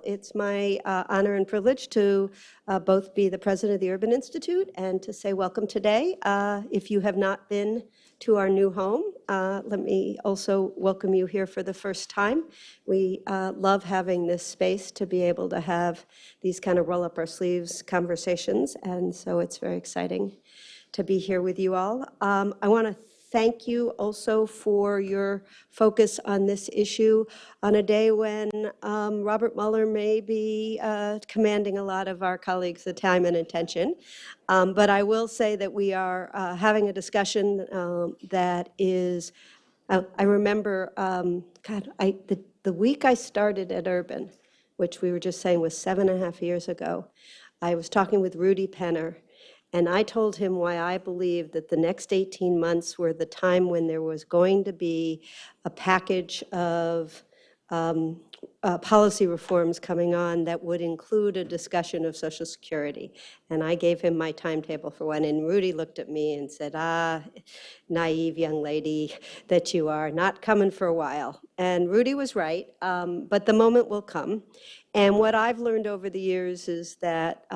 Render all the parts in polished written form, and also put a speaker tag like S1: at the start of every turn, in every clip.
S1: It's my honor and privilege to both be the president of the Urban Institute and to say welcome today. If you have not been to our new home, let me also welcome you here for the first time. We love having this space to be able to have these kind of roll up our sleeves conversations, and so it's very exciting to be here with you all. I want to thank you also for your focus on this issue on a day when Robert Mueller may be commanding a lot of our colleagues' time and attention. But I will say that we are having a discussion that is, I remember, the week I started at Urban, which we were just saying was 7.5 years ago, I was talking with Rudy Penner. And I told him why I believed that the next 18 months were the time when there was going to be a package of policy reforms coming on that would include a discussion of Social Security. And I gave him my timetable for when, and Rudy looked at me and said, naive young lady that you are, not coming for a while. And Rudy was right, but the moment will come. And what I've learned over the years is that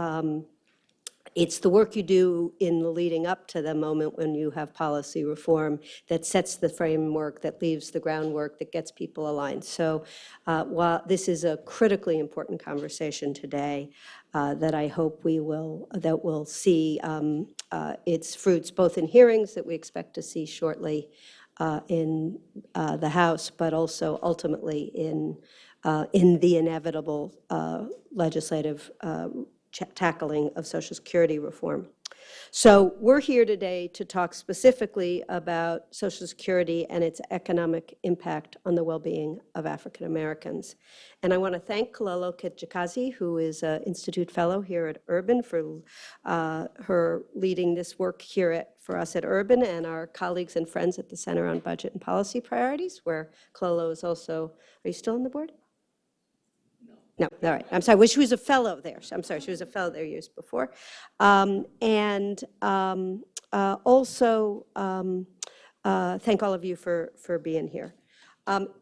S1: it's the work you do in the leading up to the moment when you have policy reform that sets the framework, that leaves the groundwork, that gets people aligned. So while this is a critically important conversation today, that I hope we'll see its fruits both in hearings that we expect to see shortly in the House, but also ultimately in the inevitable legislative tackling of Social Security reform. So we're here today to talk specifically about Social Security and its economic impact on the well-being of African Americans. And I want to thank Kololo Kijakazi, who is an Institute Fellow here at Urban, for her leading this work here for us at Urban, and our colleagues and friends at the Center on Budget and Policy Priorities, where Kololo is also, are you still on the board? No, all right. I'm sorry. Well, she was a fellow there. I'm sorry. She was a fellow there years before. And also thank all of you for being here.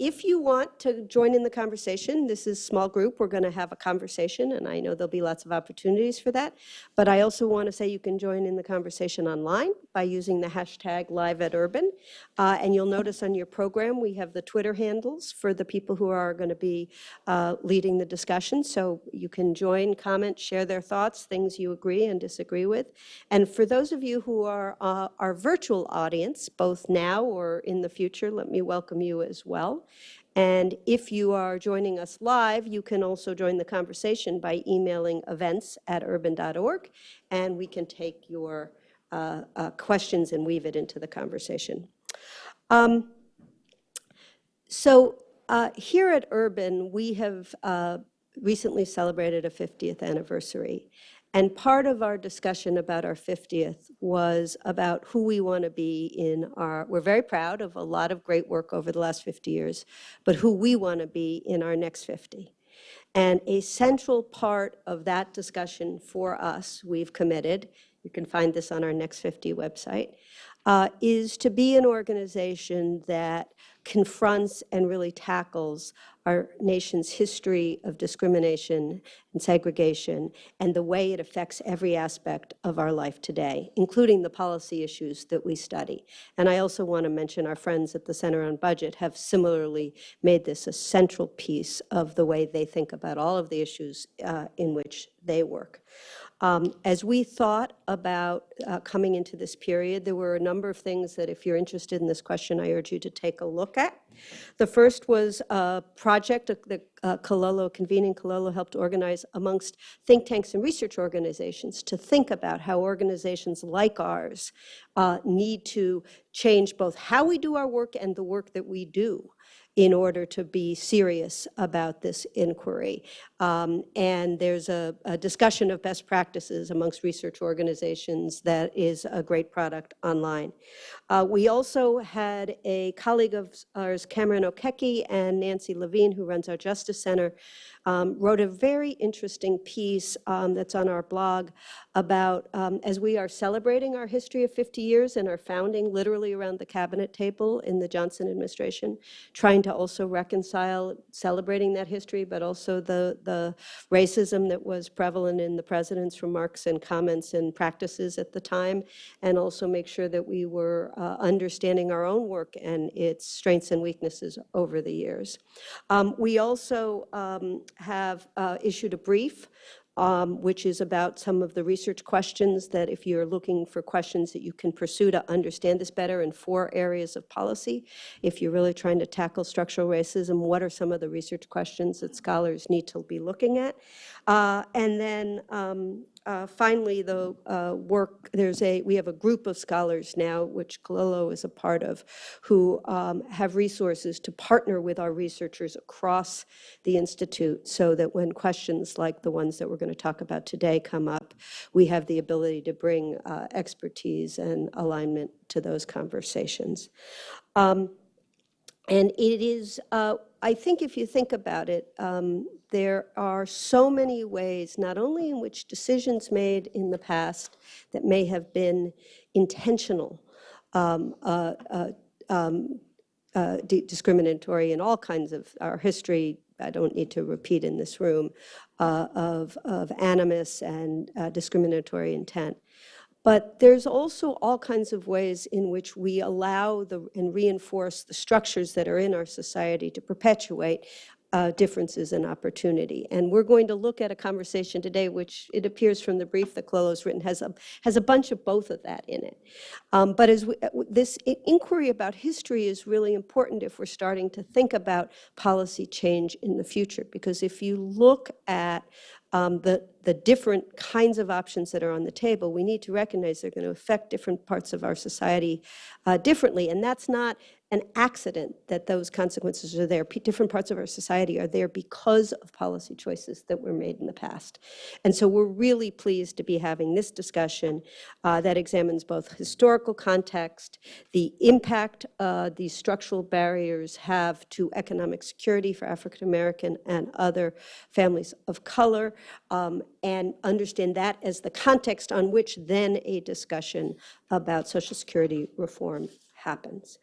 S1: If you want to join in the conversation, this is a small group. We're going to have a conversation, and I know there'll be lots of opportunities for that. But I also want to say you can join in the conversation online by using the hashtag #LiveAtUrban. And you'll notice on your program we have the Twitter handles for the people who are going to be leading the discussion. So you can join, comment, share their thoughts, things you agree and disagree with. And for those of you who are our virtual audience, both now or in the future, let me welcome you as well. And if you are joining us live, you can also join the conversation by emailing events@urban.org, and we can take your questions and weave it into the conversation. So here at Urban, we have recently celebrated a 50th anniversary. And part of our discussion about our 50th was about who we want to be in we're very proud of a lot of great work over the last 50 years, but who we want to be in our next 50. And a central part of that discussion for us, we've committed, you can find this on our Next 50 website, is to be an organization that confronts and really tackles our nation's history of discrimination and segregation and the way it affects every aspect of our life today, including the policy issues that we study. And I also want to mention our friends at the Center on Budget have similarly made this a central piece of the way they think about all of the issues in which they work. As we thought about coming into this period, there were a number of things that, if you're interested in this question, I urge you to take a look at. The first was a project that convening Kololo helped organize amongst think tanks and research organizations to think about how organizations like ours need to change both how we do our work and the work that we do in order to be serious about this inquiry. And there's a discussion of best practices amongst research organizations that is a great product online. We also had a colleague of ours, Cameron Okeke, and Nancy Levine, who runs our Justice Center, wrote a very interesting piece that's on our blog about, as we are celebrating our history of 50 years and our founding literally around the cabinet table in the Johnson administration, trying to also reconcile celebrating that history, but also the racism that was prevalent in the president's remarks and comments and practices at the time, and also make sure that we were understanding our own work and its strengths and weaknesses over the years. We also have issued a brief which is about some of the research questions that if you're looking for questions that you can pursue to understand this better in 4 areas of policy. If you're really trying to tackle structural racism, what are some of the research questions that scholars need to be looking at? And then finally, the work, we have a group of scholars now, which Kololo is a part of, who have resources to partner with our researchers across the Institute so that when questions like the ones that we're going to talk about today come up, we have the ability to bring expertise and alignment to those conversations. And it is, I think if you think about it, there are so many ways, not only in which decisions made in the past that may have been intentional, discriminatory in all kinds of our history, I don't need to repeat in this room, of animus and discriminatory intent. But there's also all kinds of ways in which we allow and reinforce the structures that are in our society to perpetuate differences in opportunity. And we're going to look at a conversation today, which it appears from the brief that Kololo's written has a bunch of both of that in it. But this inquiry about history is really important if we're starting to think about policy change in the future. Because if you look at the different kinds of options that are on the table, we need to recognize they're going to affect different parts of our society differently. And that's not an accident that those consequences are there. Different parts of our society are there because of policy choices that were made in the past. And so we're really pleased to be having this discussion that examines both historical context, the impact these structural barriers have to economic security for African American and other families of color, and understand that as the context on which then a discussion about Social Security reform happens.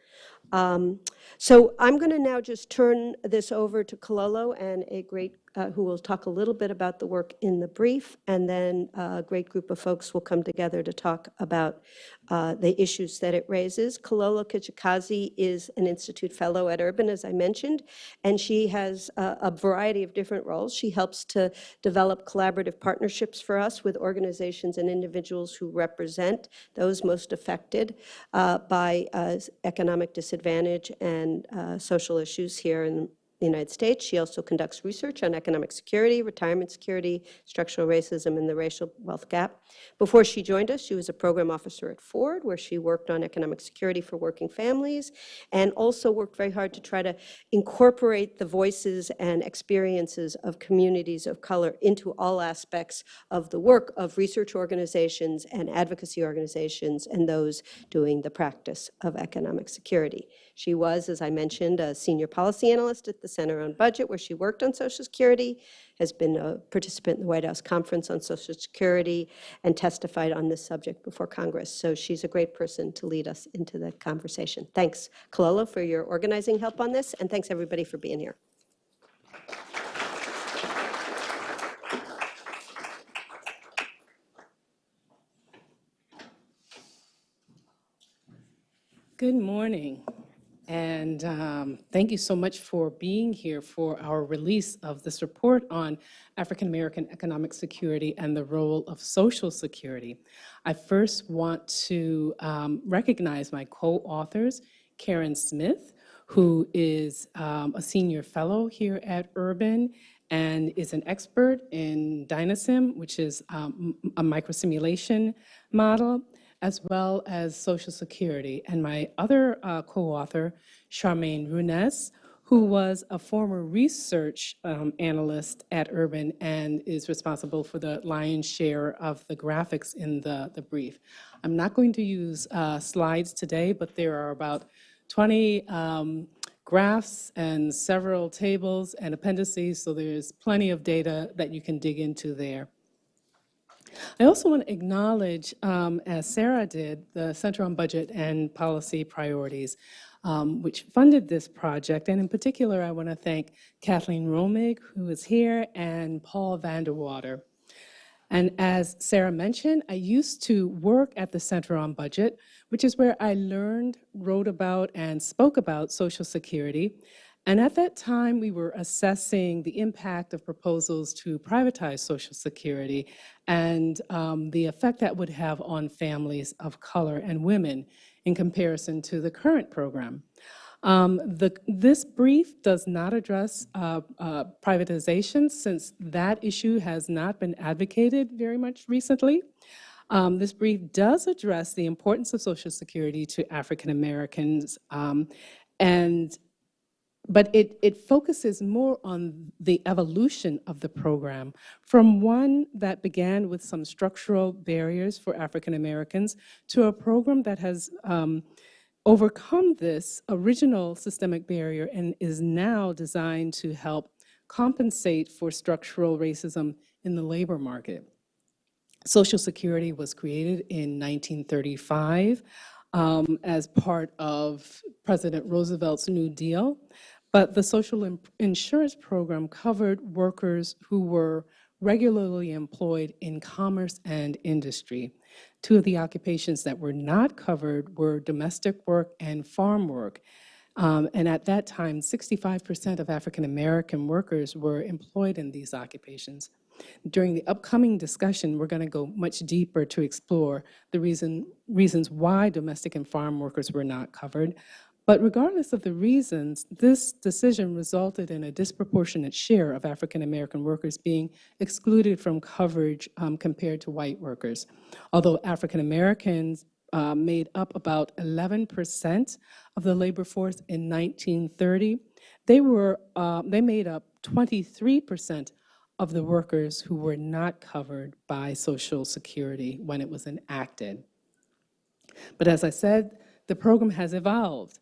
S1: So I'm going to now just turn this over to Kololo and a great, who will talk a little bit about the work in the brief, and then a great group of folks will come together to talk about the issues that it raises. Kololo Kijakazi is an Institute Fellow at Urban, as I mentioned, and she has a variety of different roles. She helps to develop collaborative partnerships for us with organizations and individuals who represent those most affected by economic disadvantage and social issues here in the United States. She also conducts research on economic security, retirement security, structural racism, and the racial wealth gap. Before she joined us, she was a program officer at Ford, where she worked on economic security for working families, and also worked very hard to try to incorporate the voices and experiences of communities of color into all aspects of the work of research organizations and advocacy organizations and those doing the practice of economic security. She was, as I mentioned, a senior policy analyst at the Center on Budget, where she worked on Social Security, has been a participant in the White House Conference on Social Security, and testified on this subject before Congress. So she's a great person to lead us into the conversation. Thanks, Kololo, for your organizing help on this, and thanks everybody for being here.
S2: Good morning. And thank you so much for being here for our release of this report on African American economic security and the role of Social Security. I first want to recognize my co-authors, Karen Smith, who is a senior fellow here at Urban and is an expert in Dynasim, which is a microsimulation model, as well as Social Security. And my other co-author, Charmaine Runes, who was a former research analyst at Urban and is responsible for the lion's share of the graphics in the brief. I'm not going to use slides today, but there are about 20 graphs and several tables and appendices, so there's plenty of data that you can dig into there. I also want to acknowledge, as Sarah did, the Center on Budget and Policy Priorities. which funded this project. And in particular, I want to thank Kathleen Romig, who is here, and Paul Vanderwater. And as Sarah mentioned, I used to work at the Center on Budget, which is where I learned, wrote about, and spoke about Social Security. And at that time, we were assessing the impact of proposals to privatize Social Security and the effect that would have on families of color and women in comparison to the current program. This brief does not address privatization, since that issue has not been advocated very much recently. This brief does address the importance of Social Security to African Americans, but it focuses more on the evolution of the program from one that began with some structural barriers for African Americans to a program that has overcome this original systemic barrier and is now designed to help compensate for structural racism in the labor market. Social Security was created in 1935 as part of President Roosevelt's New Deal, but the social insurance program covered workers who were regularly employed in commerce and industry. Two of the occupations that were not covered were domestic work and farm work. And at that time, 65% of African American workers were employed in these occupations. During the upcoming discussion, we're going to go much deeper to explore the reasons why domestic and farm workers were not covered. But regardless of the reasons, this decision resulted in a disproportionate share of African American workers being excluded from coverage compared to white workers. Although African Americans made up about 11% of the labor force in 1930, they made up 23% of the workers who were not covered by Social Security when it was enacted. But as I said, the program has evolved.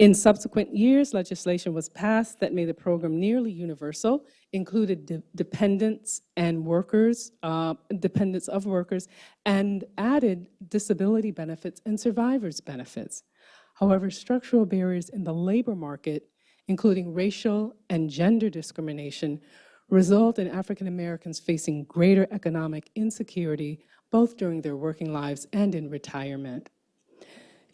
S2: In subsequent years, legislation was passed that made the program nearly universal, included dependents and workers, dependents of workers, and added disability benefits and survivors' benefits. However, structural barriers in the labor market, including racial and gender discrimination, result in African Americans facing greater economic insecurity, both during their working lives and in retirement.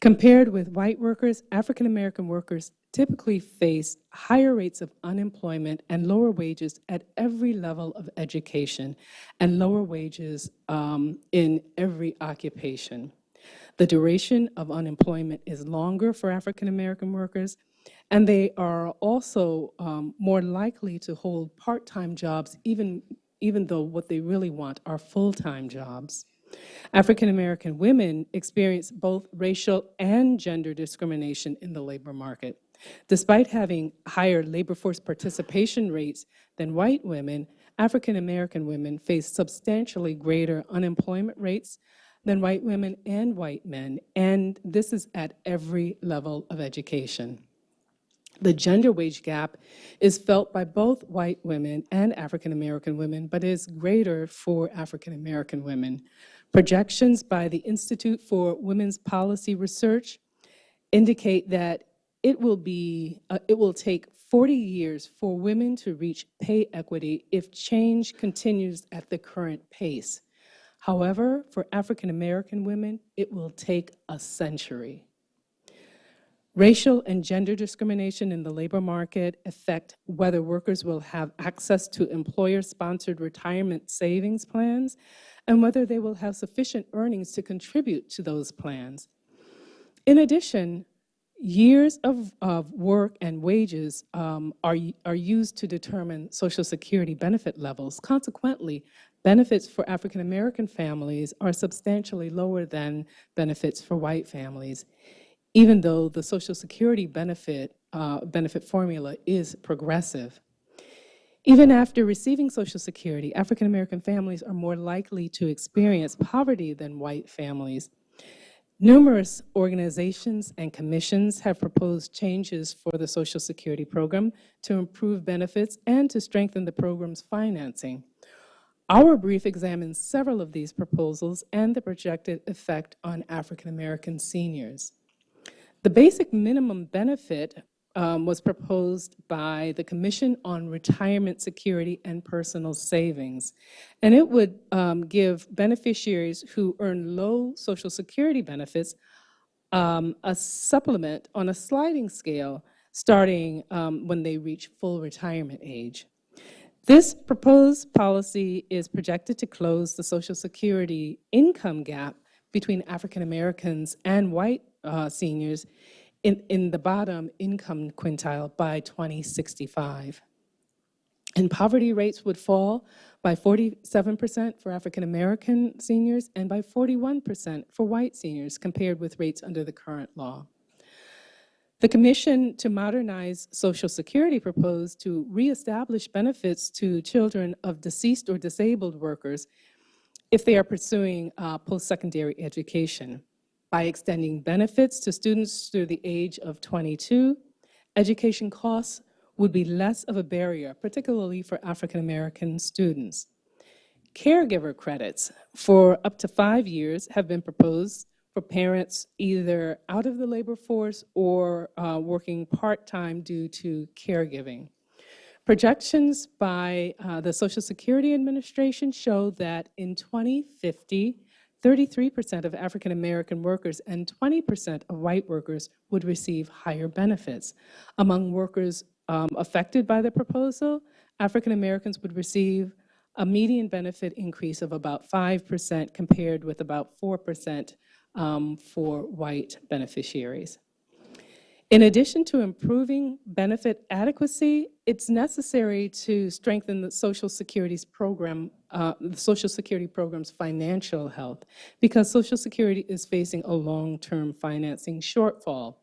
S2: Compared with white workers, African American workers typically face higher rates of unemployment and lower wages at every level of education, and lower wages in every occupation. The duration of unemployment is longer for African American workers, and they are also more likely to hold part-time jobs, even though what they really want are full-time jobs. African American women experience both racial and gender discrimination in the labor market. Despite having higher labor force participation rates than white women, African American women face substantially greater unemployment rates than white women and white men, and this is at every level of education. The gender wage gap is felt by both white women and African American women, but is greater for African American women. Projections by the Institute for Women's Policy Research indicate that it will take 40 years for women to reach pay equity if change continues at the current pace. However, for African American women, it will take a century. Racial and gender discrimination in the labor market affect whether workers will have access to employer-sponsored retirement savings plans and whether they will have sufficient earnings to contribute to those plans. In addition, years of work and wages are used to determine Social Security benefit levels. Consequently, benefits for African American families are substantially lower than benefits for white families, even though the Social Security benefit formula is progressive. Even after receiving Social Security, African American families are more likely to experience poverty than white families. Numerous organizations and commissions have proposed changes for the Social Security program to improve benefits and to strengthen the program's financing. Our brief examines several of these proposals and the projected effect on African American seniors. The basic minimum benefit was proposed by the Commission on Retirement Security and Personal Savings, and it would give beneficiaries who earn low Social Security benefits a supplement on a sliding scale starting when they reach full retirement age. This proposed policy is projected to close the Social Security income gap between African Americans and white seniors in the bottom income quintile by 2065. And poverty rates would fall by 47% for African American seniors and by 41% for white seniors compared with rates under the current law. The Commission to Modernize Social Security proposed to reestablish benefits to children of deceased or disabled workers if they are pursuing post-secondary education. By extending benefits to students through the age of 22, education costs would be less of a barrier, particularly for African American students. Caregiver credits for up to 5 years have been proposed for parents either out of the labor force or working part-time due to caregiving. Projections by the Social Security Administration show that in 2050, 33% of African American workers and 20% of white workers would receive higher benefits. Among workers affected by the proposal, African Americans would receive a median benefit increase of about 5% compared with about 4% for white beneficiaries. In addition to improving benefit adequacy, it's necessary to strengthen the Social Security's program, the Social Security program's financial health, because Social Security is facing a long-term financing shortfall.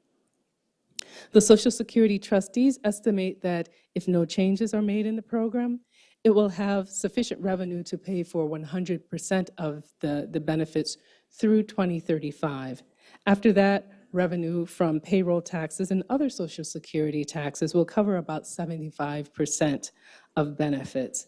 S2: The Social Security trustees estimate that if no changes are made in the program, it will have sufficient revenue to pay for 100% of the benefits through 2035. After that, revenue from payroll taxes and other Social Security taxes will cover about 75% of benefits.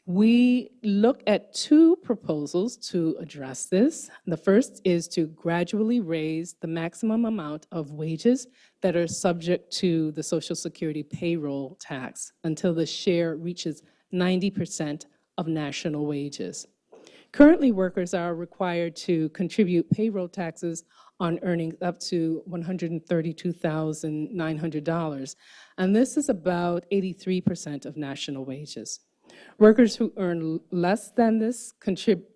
S2: We look at two proposals to address this. The first is to gradually raise the maximum amount of wages that are subject to the Social Security payroll tax until the share reaches 90% of national wages. Currently, workers are required to contribute payroll taxes on earnings up to $132,900, and this is about 83% of national wages. Workers who earn less than this contribute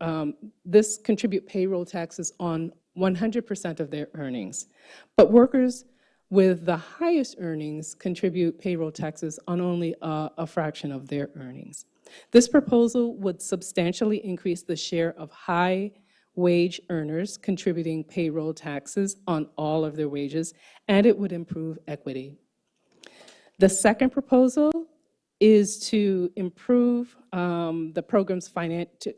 S2: payroll taxes on 100% of their earnings, but workers with the highest earnings contribute payroll taxes on only a fraction of their earnings. This proposal would substantially increase the share of high wage earners contributing payroll taxes on all of their wages, and it would improve equity. The second proposal is to improve the program's financial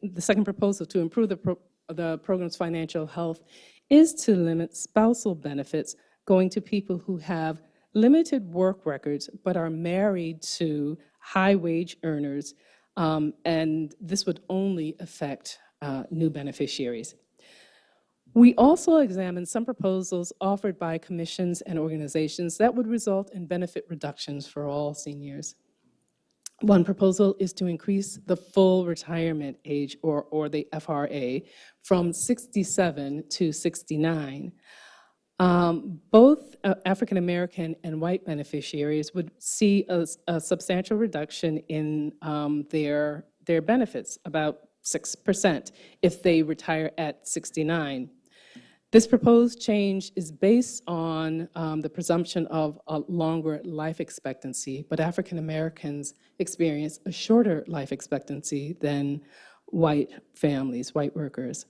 S2: health is to limit spousal benefits going to people who have limited work records but are married to high wage earners, and this would only affect new beneficiaries. We also examined some proposals offered by commissions and organizations that would result in benefit reductions for all seniors. One proposal is to increase the full retirement age, or the FRA, from 67 to 69. Both African American and white beneficiaries would see a substantial reduction in their benefits, about 6%, if they retire at 69. This proposed change is based on the presumption of a longer life expectancy, but African Americans experience a shorter life expectancy than white families, white workers.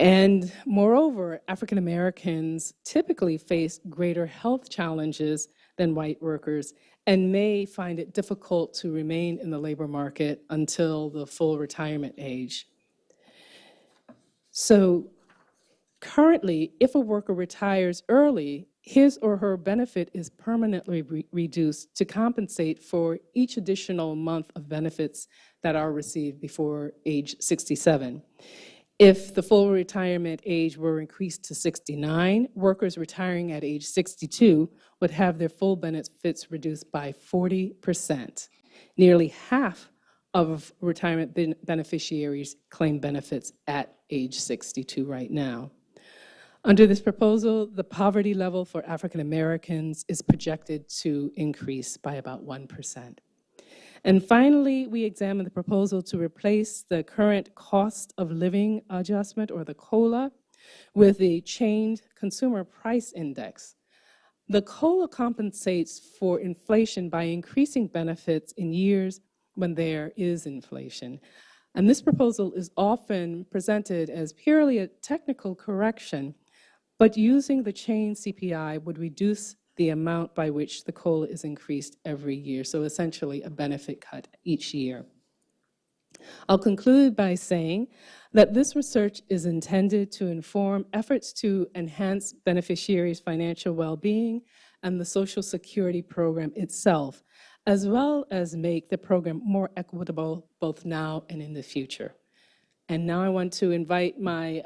S2: And moreover, African Americans typically face greater health challenges than white workers and may find it difficult to remain in the labor market until the full retirement age. So currently, if a worker retires early, his or her benefit is permanently reduced to compensate for each additional month of benefits that are received before age 67. If the full retirement age were increased to 69, workers retiring at age 62 would have their full benefits reduced by 40%. Nearly half of retirement beneficiaries claim benefits at age 62 right now. Under this proposal, the poverty level for African Americans is projected to increase by about 1%. And finally, we examined the proposal to replace the current cost of living adjustment, or the COLA, with the Chained Consumer Price Index. The COLA compensates for inflation by increasing benefits in years when there is inflation. And this proposal is often presented as purely a technical correction, but using the chain CPI would reduce the amount by which the COLA is increased every year, so essentially a benefit cut each year. I'll conclude by saying that this research is intended to inform efforts to enhance beneficiaries' financial well-being and the Social Security program itself, as well as make the program more equitable both now and in the future. And now I want to invite my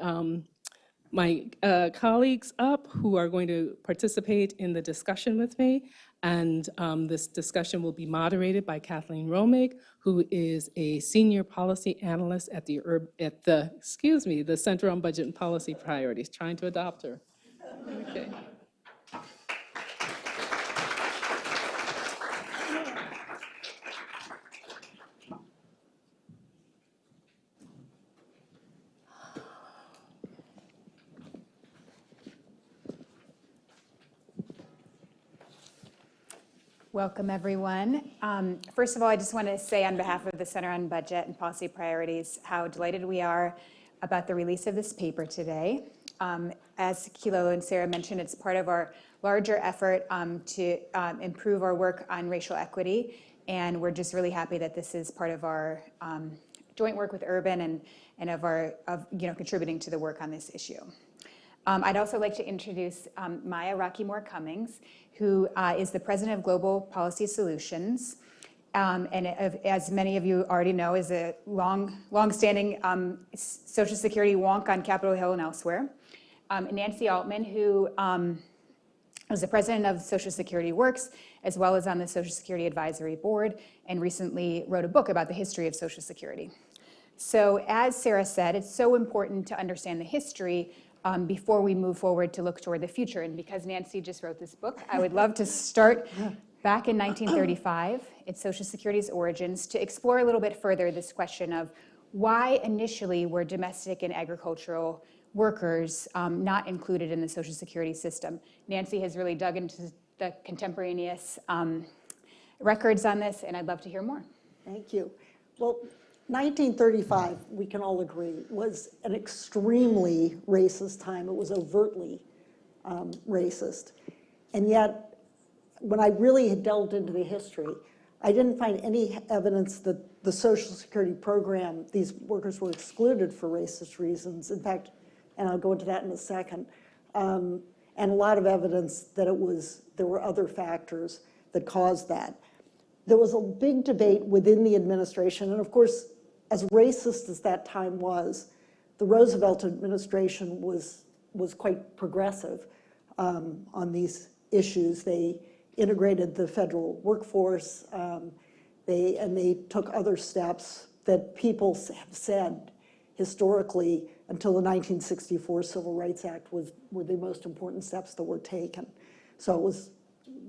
S2: colleagues up who are going to participate in the discussion with me. And this discussion will be moderated by Kathleen Romig, who is a senior policy analyst at the Center on Budget and Policy Priorities. Trying to adopt her. Okay.
S3: Welcome, everyone. First of all, I just want to say on behalf of the Center on Budget and Policy Priorities how delighted we are about the release of this paper today. As Kilo and Sarah mentioned, it's part of our larger effort to improve our work on racial equity, and we're just really happy that this is part of our joint work with Urban and of contributing to the work on this issue. I'd also like to introduce Maya Rockymore-Cummings, who is the president of Global Policy Solutions, and as many of you already know, is a long-standing Social Security wonk on Capitol Hill and elsewhere. Nancy Altman, who is the president of Social Security Works, as well as on the Social Security Advisory Board, and recently wrote a book about the history of Social Security. So as Sarah said, it's so important to understand the history before we move forward to look toward the future. And because Nancy just wrote this book, I would love to start back in 1935, its Social Security's origins, to explore a little bit further this question of why initially were domestic and agricultural workers not included in the Social Security system. Nancy has really dug into the contemporaneous records on this, and I'd love to hear more.
S4: Thank you. Well, 1935, we can all agree, was an extremely racist time. It was overtly racist. And yet, when I really had delved into the history, I didn't find any evidence that the Social Security program, these workers were excluded for racist reasons. In fact, and I'll go into that in a second, and a lot of evidence that there were other factors that caused that. There was a big debate within the administration, and of course, as racist as that time was, the Roosevelt administration was quite progressive on these issues. They integrated the federal workforce, they took other steps that people have said historically until the 1964 Civil Rights Act were the most important steps that were taken. So it was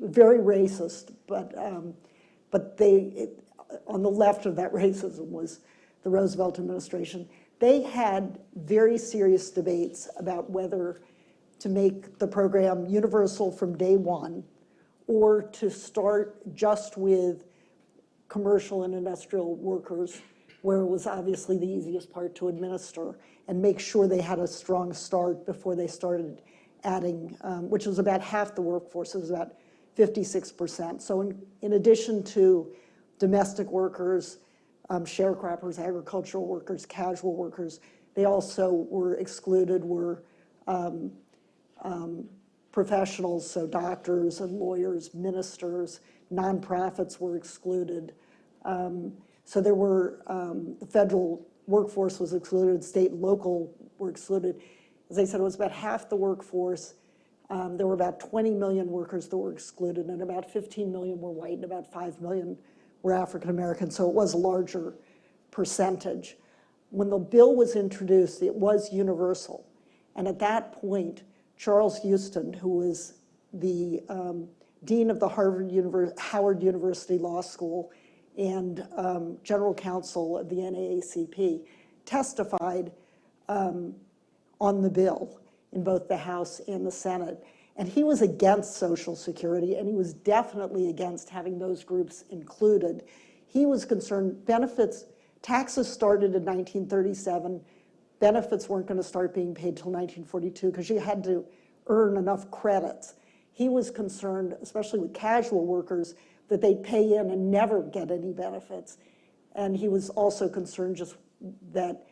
S4: very racist, but on the left of that racism was the Roosevelt administration. They had very serious debates about whether to make the program universal from day one or to start just with commercial and industrial workers, where it was obviously the easiest part to administer, and make sure they had a strong start before they started adding, which was about half the workforce. It was about 56%. So in addition to domestic workers, sharecroppers, agricultural workers, casual workers, they also were excluded, were professionals, so doctors and lawyers, ministers, nonprofits were excluded. So there were the federal workforce was excluded, state and local were excluded. As I said, it was about half the workforce. There were about 20 million workers that were excluded, and about 15 million were white, and about 5 million were African American, so it was a larger percentage. When the bill was introduced, it was universal. And at that point, Charles Houston, who was the dean of the Howard University Law School and general counsel of the NAACP, testified on the bill in both the House and the Senate. And he was against Social Security, and he was definitely against having those groups included. He was concerned benefits, taxes started in 1937. Benefits weren't going to start being paid till 1942 because you had to earn enough credits. He was concerned, especially with casual workers, that they'd pay in and never get any benefits. And he was also concerned just that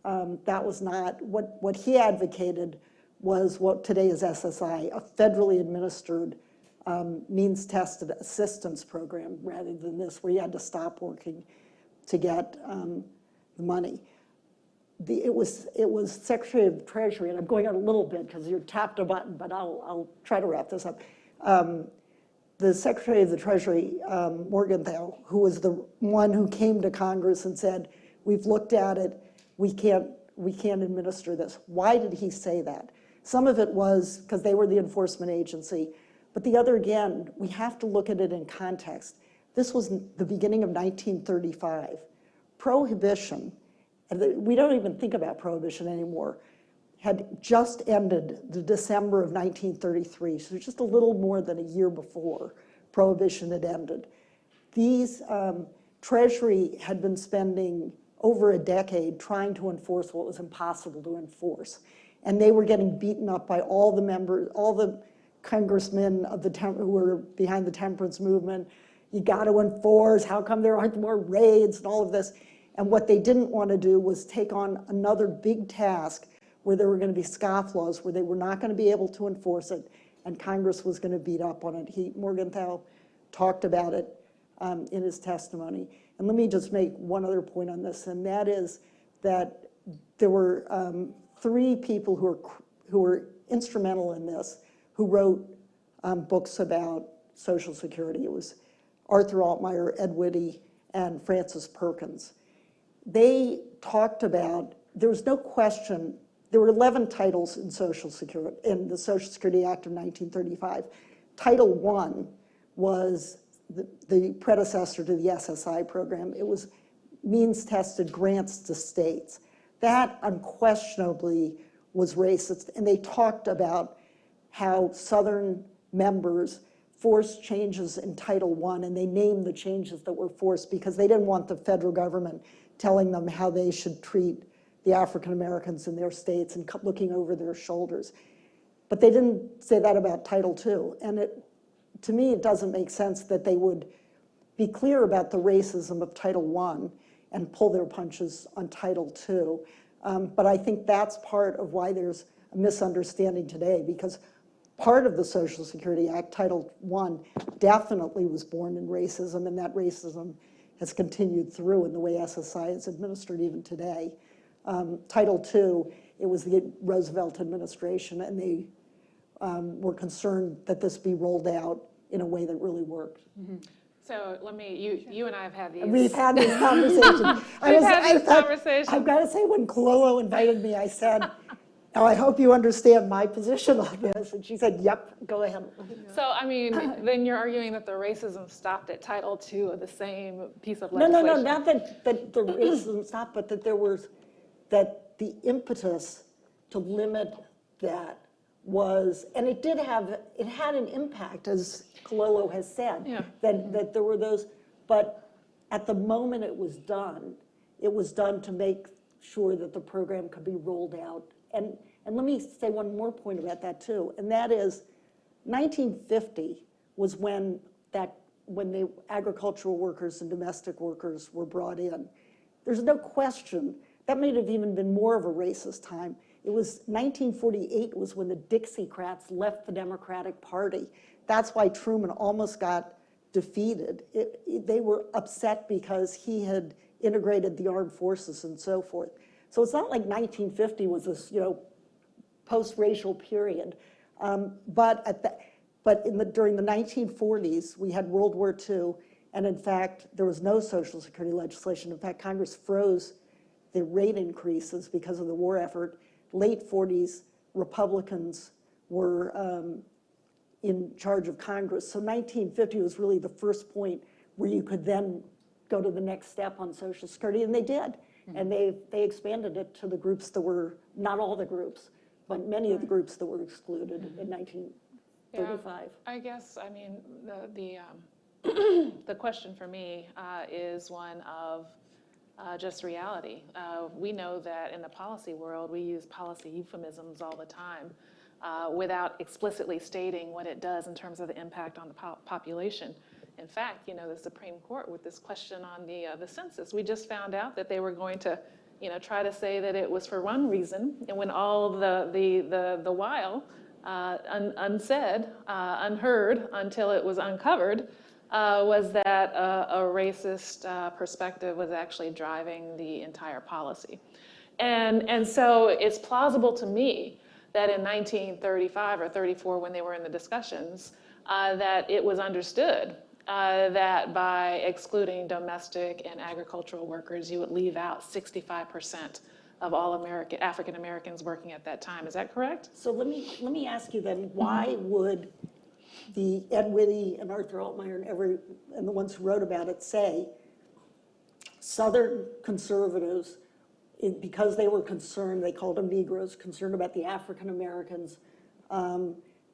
S4: that was not, what he advocated was what today is SSI, a federally administered means-tested assistance program, rather than this where you had to stop working to get the money. It was Secretary of the Treasury, and I'm going on a little bit because you tapped a button, but I'll try to wrap this up. The Secretary of the Treasury, Morgenthau, who was the one who came to Congress and said, we've looked at it, we can't administer this. Why did he say that? Some of it was because they were the enforcement agency, but the other, again, we have to look at it in context. This was the beginning of 1935. Prohibition, and we don't even think about prohibition anymore, had just ended the December of 1933, so just a little more than a year before prohibition had ended. These Treasury had been spending over a decade trying to enforce what was impossible to enforce. And they were getting beaten up by all the members, all the congressmen of who were behind the temperance movement. You got to enforce, how come there aren't more raids and all of this? And what they didn't want to do was take on another big task where there were going to be scofflaws, where they were not going to be able to enforce it, and Congress was going to beat up on it. Morgenthau talked about it in his testimony. And let me just make one other point on this, and that is that there were 3 people who were instrumental in this, who wrote books about Social Security. It was Arthur Altmeyer, Ed Whitty, and Francis Perkins. They talked about, there was no question, there were 11 titles in Social Security, in the Social Security Act of 1935. Title I was the predecessor to the SSI program. It was means-tested grants to states. That unquestionably was racist, and they talked about how Southern members forced changes in Title I, and they named the changes that were forced because they didn't want the federal government telling them how they should treat the African Americans in their states and looking over their shoulders. But they didn't say that about Title II, and to me it doesn't make sense that they would be clear about the racism of Title I and pull their punches on Title II. But I think that's part of why there's a misunderstanding today, because part of the Social Security Act, Title I, definitely was born in racism, and that racism has continued through in the way SSI is administered even today. Title II, it was the Roosevelt administration, and they were concerned that this be rolled out in a way that really worked.
S3: Mm-hmm.
S5: So let me, you and I have had these.
S4: We've had these conversations.
S5: Conversations.
S4: I've got to say, when Cololo invited me, I said, oh, I hope you understand my position on this. And she said, yep, go ahead.
S5: So, I mean, then you're arguing that the racism stopped at Title II of the same piece of
S4: No,
S5: legislation.
S4: not that the racism stopped, but that that the impetus to limit that was, and it had an impact, as Cololo has said,
S5: Yeah.
S4: that there were those, but at the moment it was done to make sure that the program could be rolled out. And let me say one more point about that too, and that is 1950 was when the agricultural workers and domestic workers were brought in. There's no question, that may have even been more of a racist time. It was 1948 was when the Dixiecrats left the Democratic Party. That's why Truman almost got defeated. They were upset because he had integrated the armed forces and so forth. So it's not like 1950 was this, post-racial period. During the 1940s, we had World War II, and in fact, there was no Social Security legislation. In fact, Congress froze the rate increases because of the war effort. Late 40s, Republicans were in charge of Congress. So 1950 was really the first point where you could then go to the next step on Social Security, and they did. And they expanded it to the groups that were, not all the groups, but many of the groups that were excluded in 1935.
S5: I guess, I mean, the question for me is one of just reality. We know that in the policy world, we use policy euphemisms all the time without explicitly stating what it does in terms of the impact on the population. In fact, the Supreme Court with this question on the census, we just found out that they were going to, try to say that it was for one reason, and when all the while unsaid, unheard until it was uncovered, was that a racist perspective was actually driving the entire policy. And so it's plausible to me that in 1935 or 34, when they were in the discussions, that it was understood that by excluding domestic and agricultural workers, you would leave out 65% of all African Americans working at that time. Is that correct?
S4: So let me ask you then, why would the Ed Whitty and Arthur Altmeyer and the ones who wrote about it say Southern conservatives, because they were concerned, they called them Negroes, concerned about the African Americans,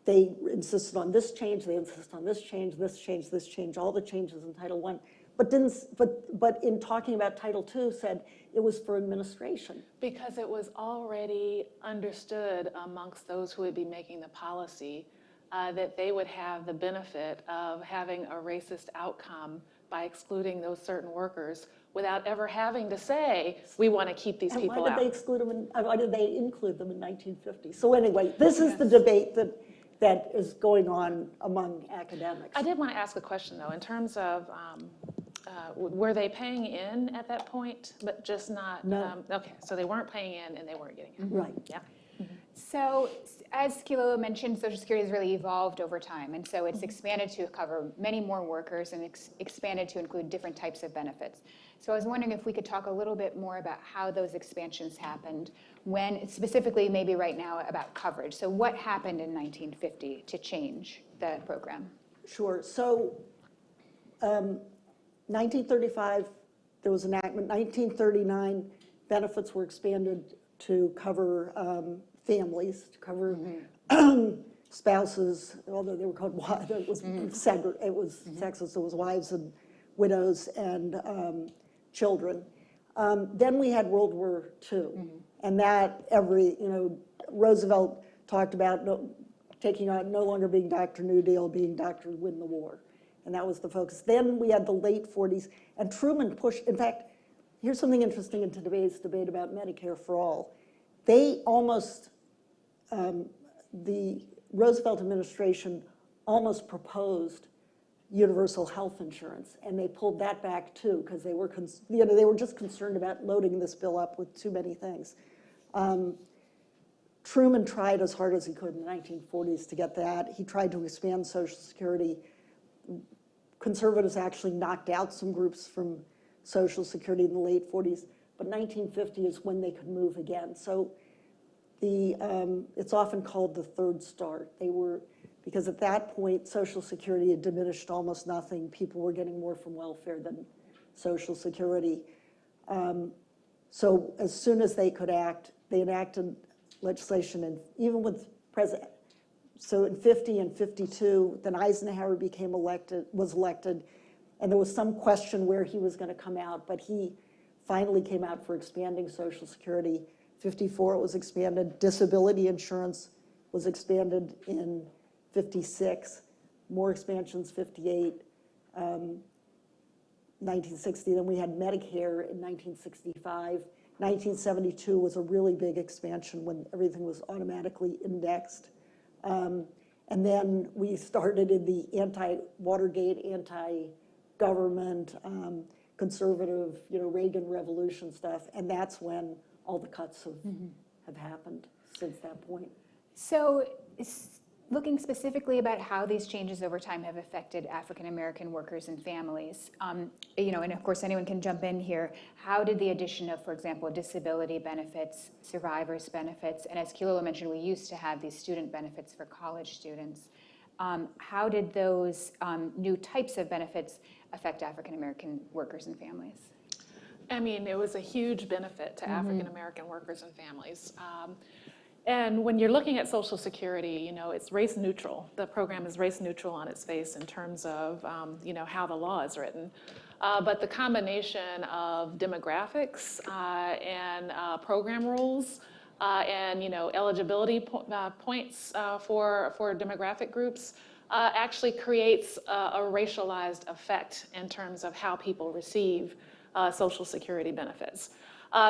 S4: they insisted on this change, they insisted on this change, this change, this change, all the changes in Title I. But in talking about Title II said it was for administration.
S5: Because it was already understood amongst those who would be making the policy that they would have the benefit of having a racist outcome by excluding those certain workers without ever having to say, we want to keep these people out.
S4: Why did they exclude them? Why did they include them in 1950? So anyway, this is the debate that is going on among academics.
S5: I did want to ask a question, though, in terms of, were they paying in at that point, but just not?
S4: No.
S5: Okay, so they weren't paying in and they weren't getting in.
S4: Right.
S5: Yeah.
S3: So as Kilo mentioned, Social Security has really evolved over time. And so it's expanded to cover many more workers and expanded to include different types of benefits. So I was wondering if we could talk a little bit more about how those expansions happened, when specifically maybe right now about coverage. So what happened in 1950 to change the program?
S4: Sure. So 1935, there was an enactment. 1939, benefits were expanded to cover families, to cover spouses, although they were called wives. It was sexist. It was wives and widows and children. Then we had World War II, and that Roosevelt talked about taking on no longer being Dr. New Deal, being Dr. Win the War, and that was the focus. Then we had the late 40s, and Truman pushed. In fact, here's something interesting in today's debate about Medicare for All. They almost, the Roosevelt administration almost proposed universal health insurance, and they pulled that back too because they were, they were just concerned about loading this bill up with too many things. Truman tried as hard as he could in the 1940s to get that. He tried to expand Social Security. Conservatives actually knocked out some groups from Social Security in the late 40s, but 1950 is when they could move again. So it's often called the third start. Because at that point, Social Security had diminished almost nothing. People were getting more from welfare than Social Security. So as soon as they could act, they enacted legislation, and even with President, so in 50 and 52, then Eisenhower was elected, and there was some question where he was going to come out, but he finally came out for expanding Social Security. 54, it was expanded. Disability insurance was expanded in 56, more expansions, 58, 1960. Then we had Medicare in 1965. 1972 was a really big expansion when everything was automatically indexed. And then we started in the anti-Watergate, anti-government, conservative, Reagan Revolution stuff, and that's when all the cuts have happened since that point.
S3: So looking specifically about how these changes over time have affected African American workers and families, and of course anyone can jump in here, how did the addition of, for example, disability benefits, survivors benefits, and as Kilolo mentioned, we used to have these student benefits for college students, how did those new types of benefits affect African American workers and families?
S5: I mean, it was a huge benefit to African American workers and families. And when you're looking at Social Security, it's race neutral. The program is race neutral on its face in terms of, how the law is written. But the combination of demographics and program rules and, eligibility points for demographic groups actually creates a racialized effect in terms of how people receive Social Security benefits.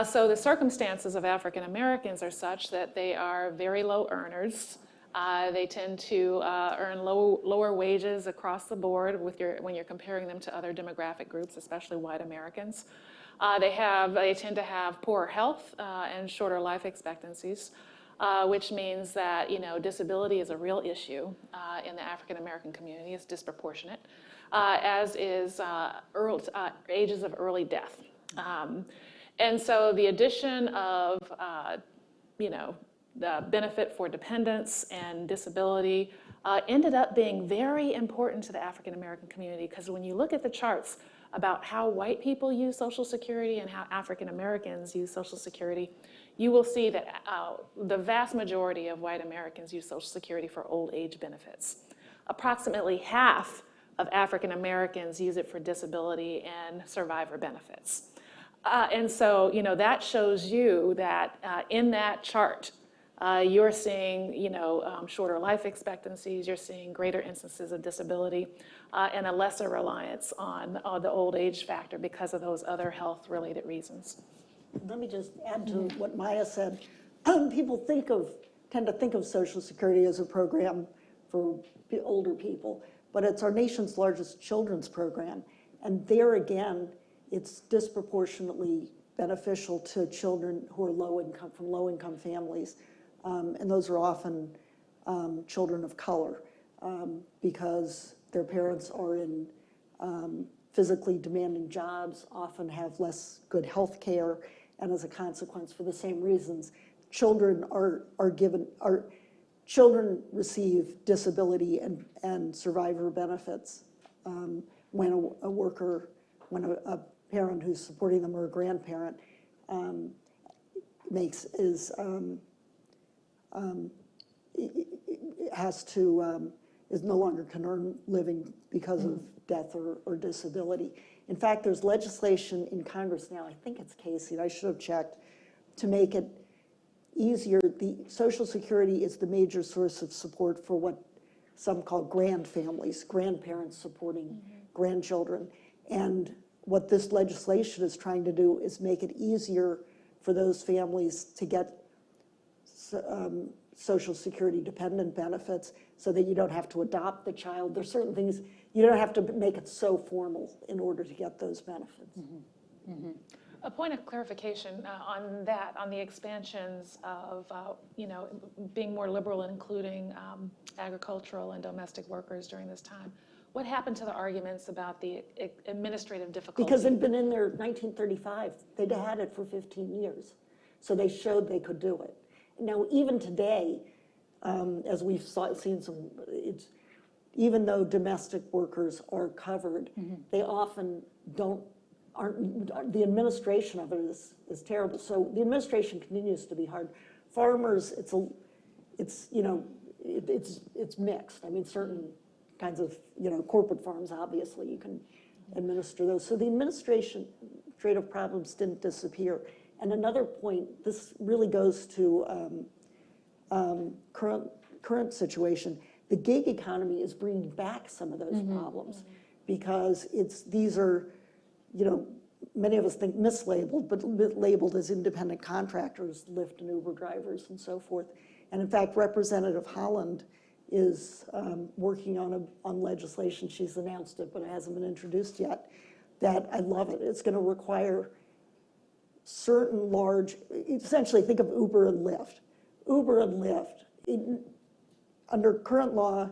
S5: So the circumstances of African Americans are such that they are very low earners. They tend to earn lower wages across the board when you're comparing them to other demographic groups, especially white Americans. They tend to have poorer health and shorter life expectancies, which means that disability is a real issue in the African American community. It's disproportionate, as is ages of early death. And so the addition of, the benefit for dependents and disability ended up being very important to the African American community, because when you look at the charts about how white people use Social Security and how African Americans use Social Security, you will see that the vast majority of white Americans use Social Security for old age benefits. Approximately half of African Americans use it for disability and survivor benefits. And so, that shows you that in that chart, you're seeing, shorter life expectancies, you're seeing greater instances of disability, and a lesser reliance on the old age factor because of those other health-related reasons.
S4: Let me just add to what Maya said. People tend to think of Social Security as a program for older people, but it's our nation's largest children's program. And there again, it's disproportionately beneficial to children who are from low-income families. And those are often children of color because their parents are in physically demanding jobs, often have less good health care, and as a consequence, for the same reasons, children receive disability and survivor benefits when a parent who's supporting them or a grandparent is no longer can earn living because of death or disability. In fact, there's legislation in Congress now, I think it's Casey, I should have checked, to make it easier. The Social Security is the major source of support for what some call grand families, grandparents supporting grandchildren. And what this legislation is trying to do is make it easier for those families to get Social Security dependent benefits so that you don't have to adopt the child. There's certain things, you don't have to make it so formal in order to get those benefits.
S5: A point of clarification on that, on the expansions of, being more liberal and including agricultural and domestic workers during this time. What happened to the arguments about the administrative difficulty?
S4: Because it'd been in there 1935. They'd had it for 15 years. So they showed they could do it. Now, even today, as we've seen even though domestic workers are covered, they often aren't, the administration of it is terrible. So the administration continues to be hard. Farmers, it's mixed. I mean, certain kinds of, corporate farms, obviously, you can administer those. So the administrative problems didn't disappear. And another point, this really goes to current situation. The gig economy is bringing back some of those problems because these are, many of us think mislabeled, but labeled as independent contractors, Lyft and Uber drivers and so forth. And in fact, Representative Holland is working on legislation. She's announced it, but it hasn't been introduced yet, that I love it. It's going to require certain large, essentially think of Uber and Lyft. Uber and Lyft, under current law,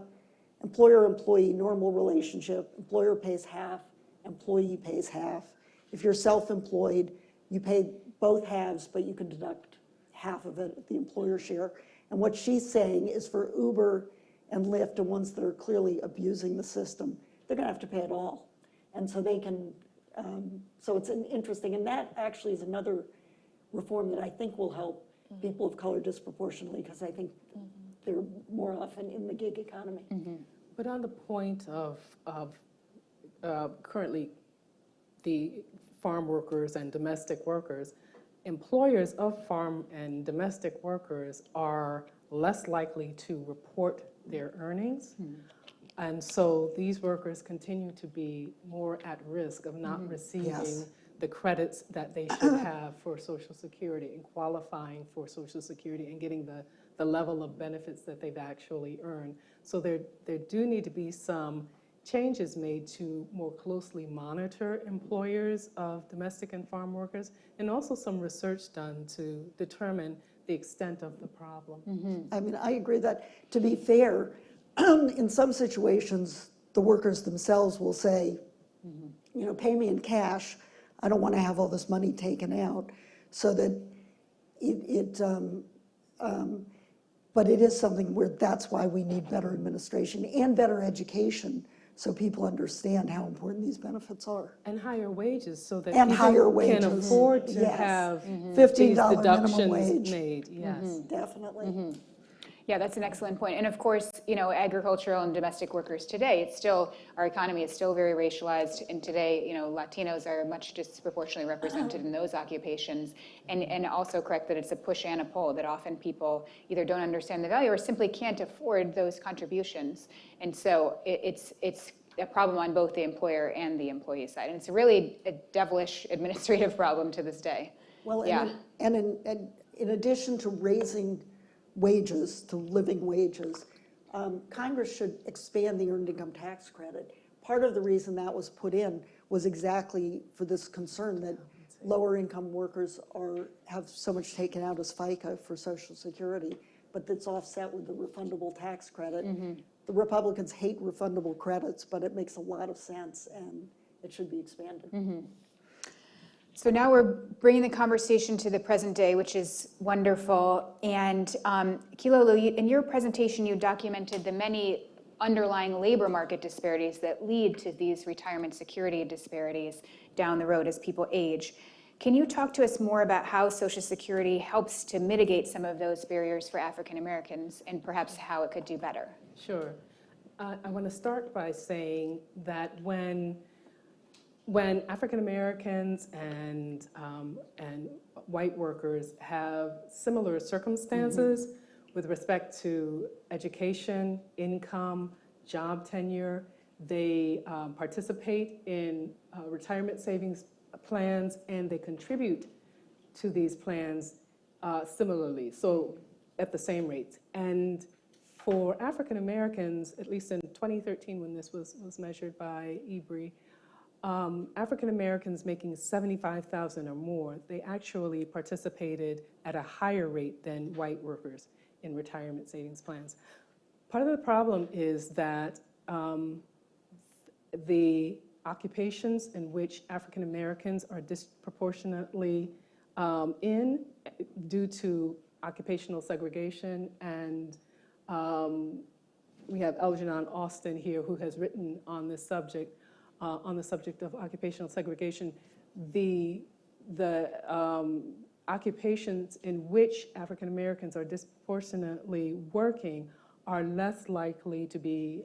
S4: employer-employee normal relationship, employer pays half, employee pays half. If you're self-employed, you pay both halves, but you can deduct half of it at the employer share. And what she's saying is for Uber and Lyft, the ones that are clearly abusing the system, they're going to have to pay it all. And so they can, so it's an interesting, and that actually is another reform that I think will help people of color disproportionately, because I think they're more often in the gig economy.
S2: But on the point of currently the farm workers and domestic workers, employers of farm and domestic workers are less likely to report their earnings. And so these workers continue to be more at risk of not receiving the credits that they should have for Social Security and qualifying for Social Security and getting the level of benefits that they've actually earned. So there do need to be some changes made to more closely monitor employers of domestic and farm workers, and also some research done to determine the extent of the problem.
S4: I mean, I agree that, to be fair, in some situations, the workers themselves will say, you know, pay me in cash. I don't want to have all this money taken out. So that but it is something where that's why we need better administration and better education, so people understand how important these benefits are.
S2: And higher wages, so that
S4: And
S2: people
S4: higher wages,
S2: can afford to
S4: yes.
S2: have
S4: $15
S2: these
S4: minimum
S2: deductions
S4: wage.
S2: made. Yes.
S4: Definitely.
S3: Yeah, that's an excellent point. And of course, you know, agricultural and domestic workers today, it's still, our economy is still very racialized. And today, you know, Latinos are much disproportionately represented in those occupations. And also correct that it's a push and a pull, that often people either don't understand the value or simply can't afford those contributions. And so it's a problem on both the employer and the employee side. And it's really a devilish administrative problem to this day.
S4: Well,
S3: Yeah.
S4: and in addition to raising wages to living wages, Congress should expand the earned income tax credit. Part of the reason that was put in was exactly for this concern that lower income workers have so much taken out as FICA for Social Security, but that's offset with the refundable tax credit. The Republicans hate refundable credits, but it makes a lot of sense and it should be expanded.
S3: So now we're bringing the conversation to the present day, which is wonderful. And Kilolo, in your presentation, you documented the many underlying labor market disparities that lead to these retirement security disparities down the road as people age. Can you talk to us more about how Social Security helps to mitigate some of those barriers for African Americans and perhaps how it could do better?
S2: Sure. I want to start by saying that when African Americans and white workers have similar circumstances with respect to education, income, job tenure, they participate in retirement savings plans and they contribute to these plans similarly, so at the same rates. And for African Americans, at least in 2013 when this was measured by EBRI, African Americans making $75,000 or more, they actually participated at a higher rate than white workers in retirement savings plans. Part of the problem is that the occupations in which African Americans are disproportionately in due to occupational segregation, and we have Algernon Austin here who has written on this subject, on the subject of occupational segregation. The occupations in which African Americans are disproportionately working are less likely to be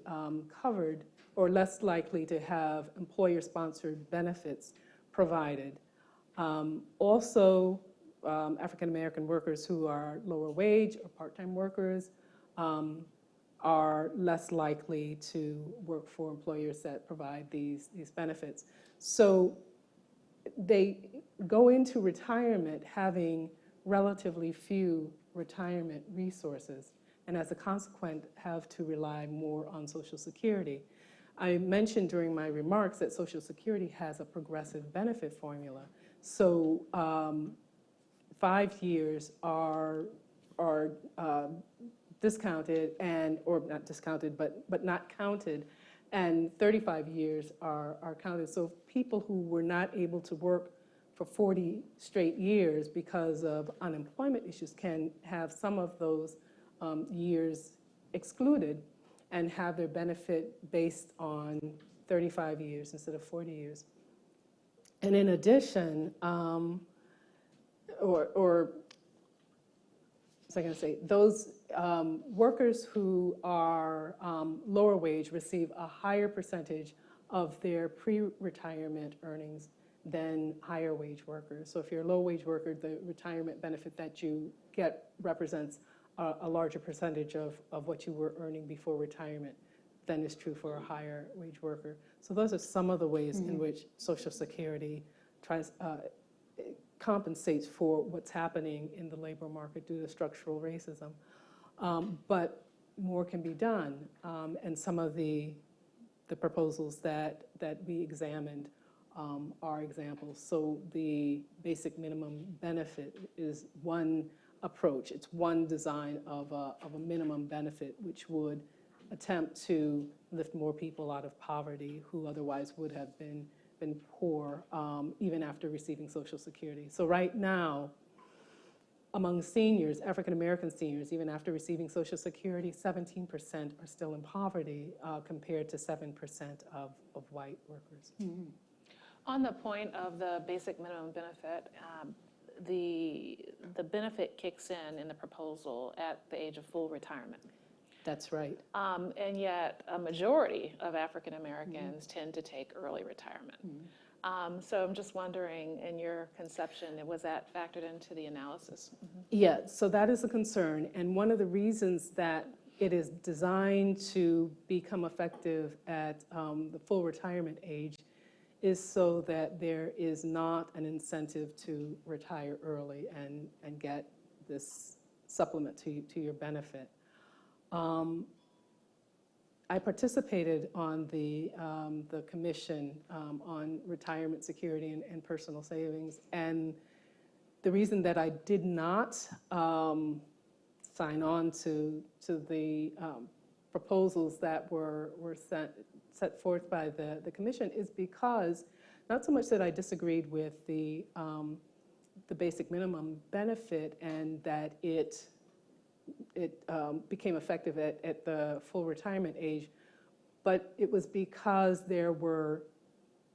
S2: covered or less likely to have employer-sponsored benefits provided. Also, African American workers who are lower wage or part-time workers are less likely to work for employers that provide these benefits. So they go into retirement having relatively few retirement resources, and as a consequence have to rely more on Social Security. I mentioned during my remarks that Social Security has a progressive benefit formula. So 5 years are discounted or not discounted, but not counted, and 35 years are counted. So people who were not able to work for 40 straight years because of unemployment issues can have some of those years excluded and have their benefit based on 35 years instead of 40 years. And in addition, so I'm going to say, those workers who are lower wage receive a higher percentage of their pre-retirement earnings than higher wage workers. So if you're a low wage worker, the retirement benefit that you get represents a larger percentage of what you were earning before retirement than is true for a higher wage worker. So those are some of the ways in which Social Security compensates for what's happening in the labor market due to structural racism. But more can be done, and some of the proposals that we examined are examples. So the basic minimum benefit is one approach. It's one design of a minimum benefit which would attempt to lift more people out of poverty who otherwise would have been poor even after receiving Social Security. So right now, among seniors, African American seniors, even after receiving Social Security, 17% are still in poverty compared to 7% of white workers.
S5: Mm-hmm. On the point of the basic minimum benefit, the benefit kicks in the proposal at the age of full retirement.
S2: That's right.
S5: And yet a majority of African Americans tend to take early retirement. So I'm just wondering, in your conception, was that factored into the analysis?
S2: Yeah, so that is a concern. And one of the reasons that it is designed to become effective at the full retirement age is so that there is not an incentive to retire early and get this supplement to your benefit. I participated on the commission on retirement security and personal savings, and the reason that I did not sign on to the proposals that were set forth by the commission is because not so much that I disagreed with the basic minimum benefit and that it became effective at the full retirement age, but it was because there were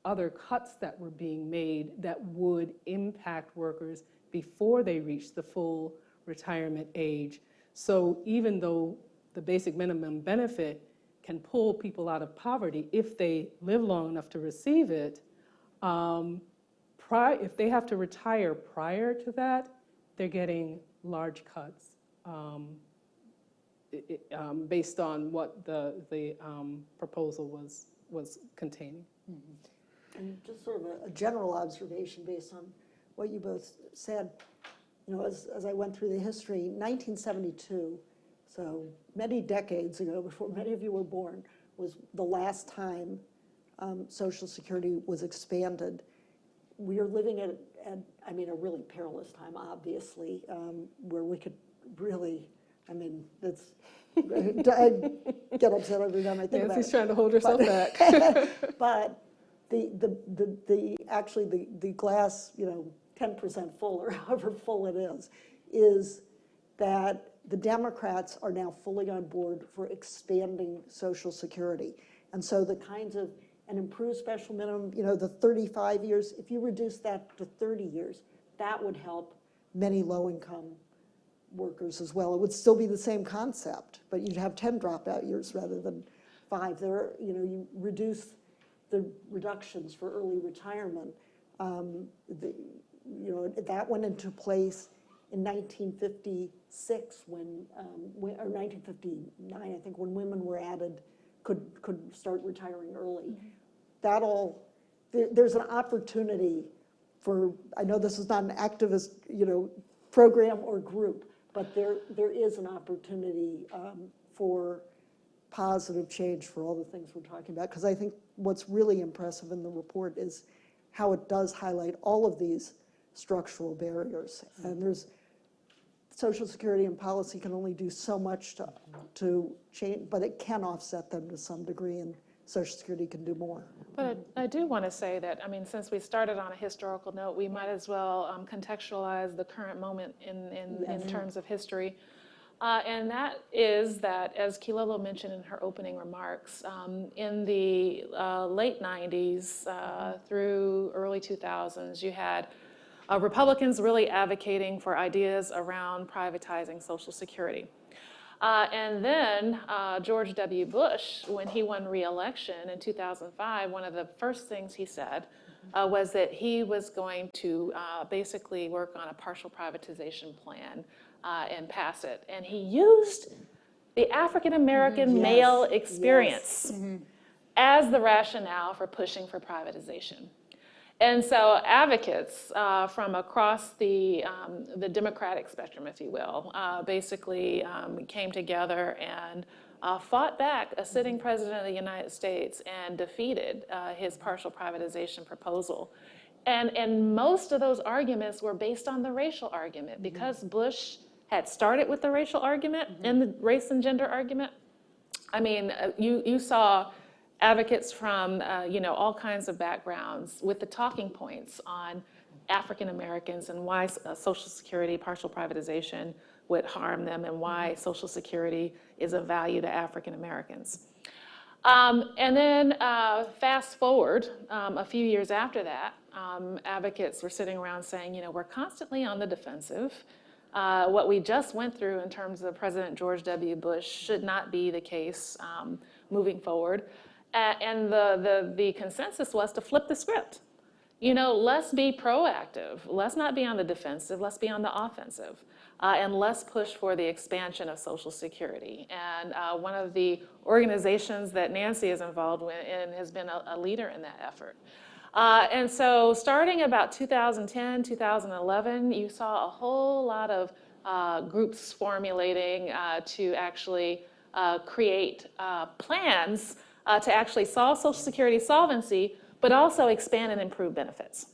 S2: other cuts that were being made that would impact workers before they reached the full retirement age. So even though the basic minimum benefit can pull people out of poverty if they live long enough to receive it, if they have to retire prior to that, they're getting large cuts. Based on what the proposal was containing.
S4: And just sort of a general observation based on what you both said, you know, as I went through the history, 1972, so many decades ago, before many of you were born, was the last time Social Security was expanded. We are living at I mean, a really perilous time, obviously, where we could really, I mean, it's, I get upset every time I think about it.
S2: Nancy's trying to hold herself back.
S4: But actually the glass, you know, 10% full or however full it is that the Democrats are now fully on board for expanding Social Security. And so the kinds of an improved special minimum, you know, the 35 years, if you reduce that to 30 years, that would help many low-income workers as well. It would still be the same concept, but you'd have 10 dropout years rather than 5. There, you know, you reduce the reductions for early retirement. You know, that went into place in 1956 or 1959, I think, when women were added, could start retiring early. That all, there's an opportunity for, I know this is not an activist, you know, program or group, but there is an opportunity for positive change for all the things we're talking about, because I think what's really impressive in the report is how it does highlight all of these structural barriers. And there's Social Security and policy can only do so much to change, but it can offset them to some degree, and Social Security can do more.
S5: But I do want to say that, I mean, since we started on a historical note, we might as well contextualize the current moment in terms of history. And that is that, as Kilolo mentioned in her opening remarks, in the late 90s through early 2000s, you had Republicans really advocating for ideas around privatizing Social Security. And then George W. Bush, when he won re-election in 2005, one of the first things he said was that he was going to basically work on a partial privatization plan and pass it. And he used the African-American male experience as the rationale for pushing for privatization. And so advocates from across the Democratic spectrum, if you will, basically came together and fought back a sitting president of the United States and defeated his partial privatization proposal. And most of those arguments were based on the racial argument, because Bush had started with the racial argument and the race and gender argument. I mean, you saw advocates from all kinds of backgrounds with the talking points on African Americans and why Social Security partial privatization would harm them, and why Social Security is of value to African Americans. And then fast forward a few years after that, advocates were sitting around saying, we're constantly on the defensive. What we just went through in terms of President George W. Bush should not be the case moving forward. And the consensus was to flip the script. Let's be proactive. Let's not be on the defensive. Let's be on the offensive. And let's push for the expansion of Social Security. And one of the organizations that Nancy is involved in has been a leader in that effort. And so starting about 2010, 2011, you saw a whole lot of groups formulating to actually create plans to actually solve Social Security solvency, but also expand and improve benefits.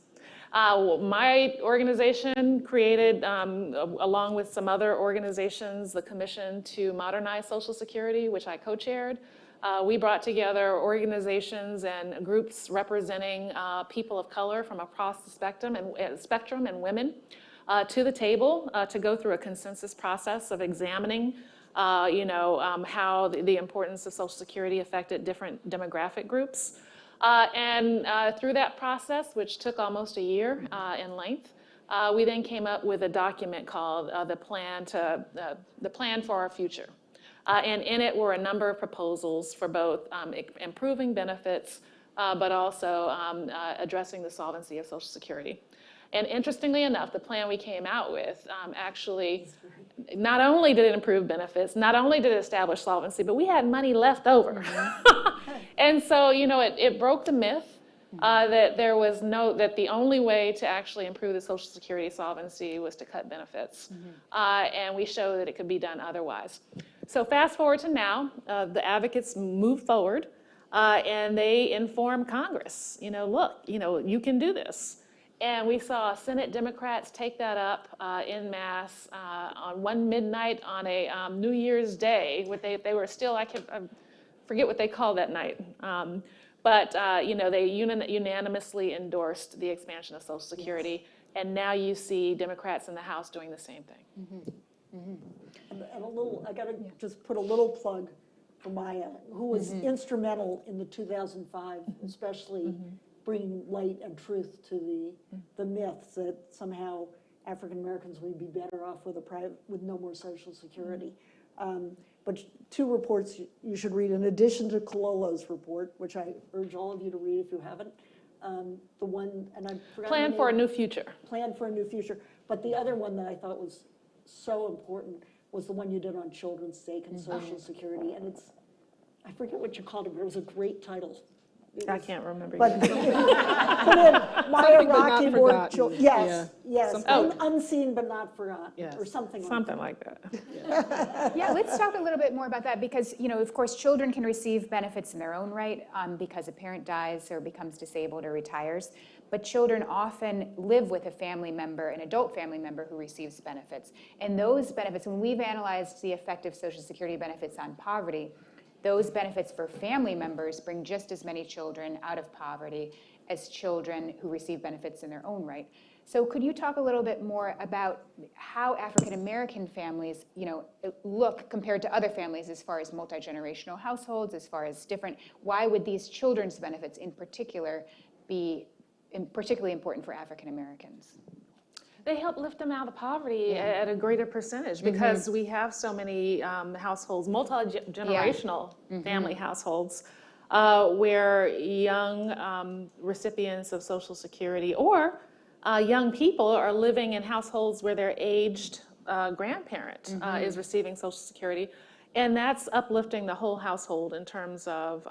S5: My organization created, along with some other organizations, the Commission to Modernize Social Security, which I co-chaired. We brought together organizations and groups representing people of color from across the spectrum and women to the table to go through a consensus process of examining how the importance of Social Security affected different demographic groups. And through that process, which took almost a year in length, we then came up with a document called the Plan for Our Future. And in it were a number of proposals for both improving benefits, but also addressing the solvency of Social Security. And interestingly enough, the plan we came out with actually, not only did it improve benefits, not only did it establish solvency, but we had money left over. And so, it broke the myth that that the only way to actually improve the Social Security solvency was to cut benefits. And we showed that it could be done otherwise. So fast forward to now, the advocates move forward and they inform Congress, look, you can do this. And we saw Senate Democrats take that up en masse on one midnight on a New Year's Day. They were still, I forget what they called that night. But they unanimously endorsed the expansion of Social Security. And now you see Democrats in the House doing the same thing.
S4: And I got to just put a little plug for Maya, who was instrumental in the 2005, especially bringing light and truth to the myths that somehow African Americans would be better off with no more Social Security. But two reports you should read, in addition to Kilolo's report, which I urge all of you to read if you haven't. The one, and I forgot.
S5: Plan for a New Future.
S4: Plan for a New Future. But the other one that I thought was so important was the one you did on children's stake and Social Security. And I forget what you called it, but it was a great title.
S5: I can't remember.
S4: But put in my
S2: Something but not
S4: Iraqi war
S2: forgotten.
S4: children. Yes, yes,
S2: Something-
S4: unseen but not forgotten,
S2: Yes.
S4: or something like that.
S5: Something like that.
S3: Yeah, let's talk a little bit more about that because, of course, children can receive benefits in their own right because a parent dies or becomes disabled or retires. But children often live with a family member, an adult family member who receives benefits. And those benefits, when we've analyzed the effect of Social Security benefits on poverty, those benefits for family members bring just as many children out of poverty as children who receive benefits in their own right. So could you talk a little bit more about how African American families, look compared to other families as far as multi-generational households, as far as why would these children's benefits in particular be particularly important for African Americans?
S5: They help lift them out of poverty at a greater percentage because we have so many households, multi-generational family households, where young recipients of Social Security or young people are living in households where their aged grandparent is receiving Social Security. And that's uplifting the whole household in terms of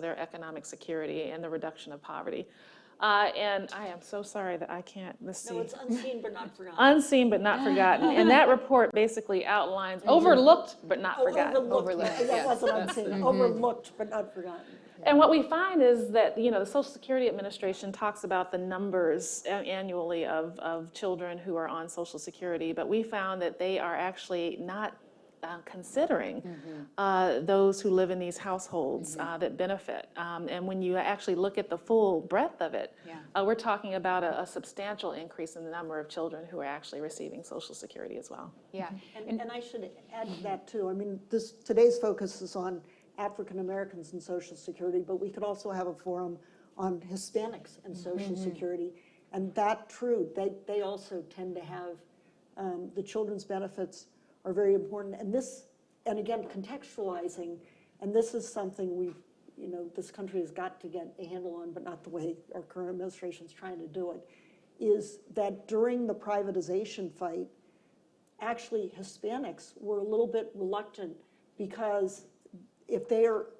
S5: their economic security and the reduction of poverty. And I am so sorry that I can't, let's see.
S4: No, it's unseen but not forgotten.
S5: Unseen but not forgotten. And that report basically outlines overlooked but not forgotten.
S4: Overlooked. That wasn't unseen. Overlooked but not forgotten.
S5: And what we find is that, the Social Security Administration talks about the numbers annually of children who are on Social Security, but we found that they are actually not considering those who live in these households that benefit. And when you actually look at the full breadth of it, we're talking about a substantial increase in the number of children who are actually receiving Social Security as well.
S3: Yeah.
S4: And I should add to that too. I mean, today's focus is on African Americans and Social Security, but we could also have a forum on Hispanics and Social Security. And they also tend to have the children's benefits are very important. And again, contextualizing, and this is something this country has got to get a handle on, but not the way our current administration is trying to do it, is that during the privatization fight, actually Hispanics were a little bit reluctant because if they are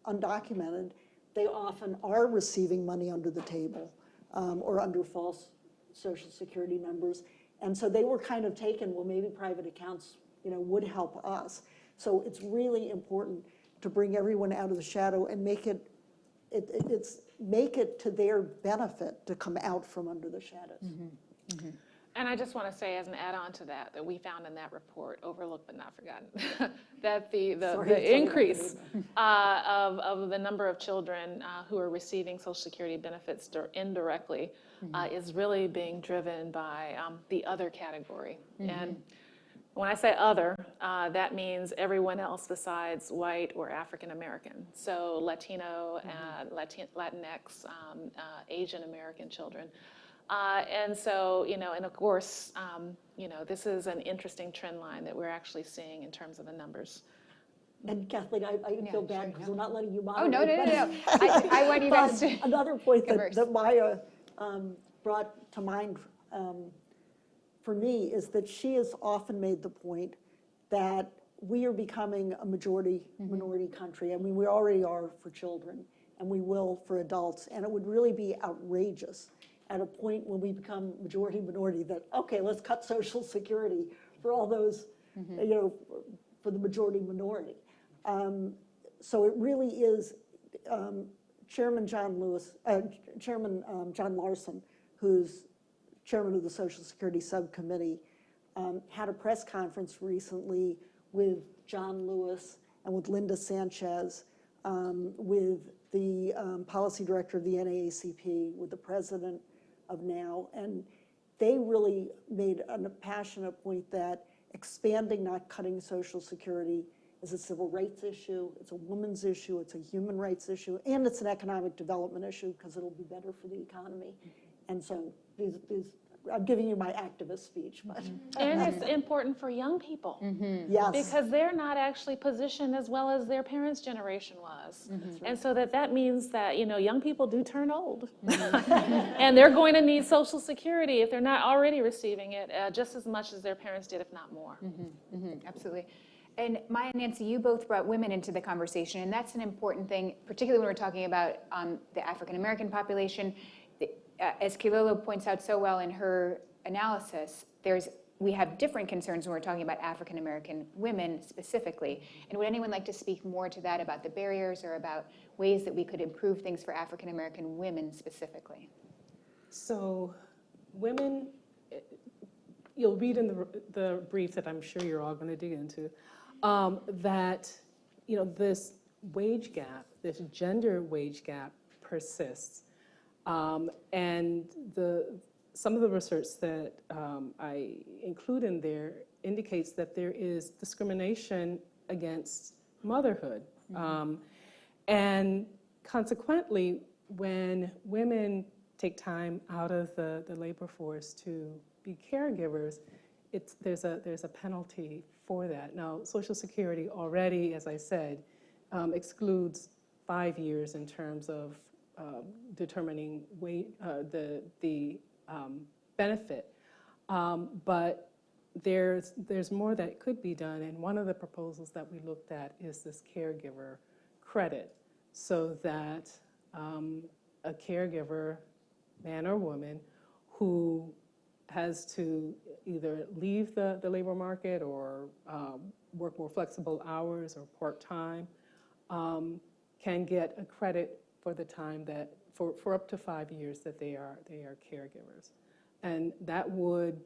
S4: undocumented, they often are receiving money under the table or under false Social Security numbers. And so they were kind of taken, well, maybe private accounts, would help us. So it's really important to bring everyone out of the shadow and make it to their benefit to come out from under the shadows.
S5: And I just want to say, as an add-on to that we found in that report, overlooked but not forgotten, that the increase of the number of children who are receiving Social Security benefits indirectly is really being driven by the other category. And when I say other, that means everyone else besides white or African American. So Latino, Latinx, Asian American children. And so, and of course, this is an interesting trend line that we're actually seeing in terms of the numbers.
S4: And Kathleen, I feel bad because we're not letting you moderate.
S3: Oh, no. I want you guys to
S4: another point
S3: converse.
S4: that Maya brought to mind for me is that she has often made the point that we are becoming a majority-minority country. I mean, we already are for children, and we will for adults. And it would really be outrageous at a point when we become majority-minority that, okay, let's cut Social Security for all those, for the majority-minority. So it really is, Chairman John Larson, who's chairman of the Social Security Subcommittee, had a press conference recently with John Lewis and with Linda Sanchez, with the policy director of the NAACP, with the president of NOW, and they really made a passionate point that expanding, not cutting Social Security is a civil rights issue, it's a woman's issue, it's a human rights issue, and it's an economic development issue because it'll be better for the economy. And so I'm giving you my activist speech, but.
S5: And it's important for young people.
S4: Yes.
S5: Because they're not actually positioned as well as their parents' generation was. And so that means that, young people do turn old. And they're going to need Social Security if they're not already receiving it just as much as their parents did, if not more.
S3: Absolutely. And Maya and Nancy, you both brought women into the conversation, and that's an important thing, particularly when we're talking about the African-American population. As Kilolo points out so well in her analysis, we have different concerns when we're talking about African-American women specifically. And would anyone like to speak more to that, about the barriers or about ways that we could improve things for African-American women specifically?
S2: So women, you'll read in the brief that I'm sure you're all going to dig into, that this wage gap, this gender wage gap persists. And some of the research that I include in there indicates that there is discrimination against motherhood. And consequently, when women take time out of the labor force to be caregivers, there's a penalty for that. Now, Social Security already, as I said, excludes 5 years in terms of determining the benefit, but there's more that could be done. And one of the proposals that we looked at is this caregiver credit, so that a caregiver, man or woman, who has to either leave the labor market or work more flexible hours or part-time, can get a credit for the time that, for up to 5 years that they are caregivers. And that would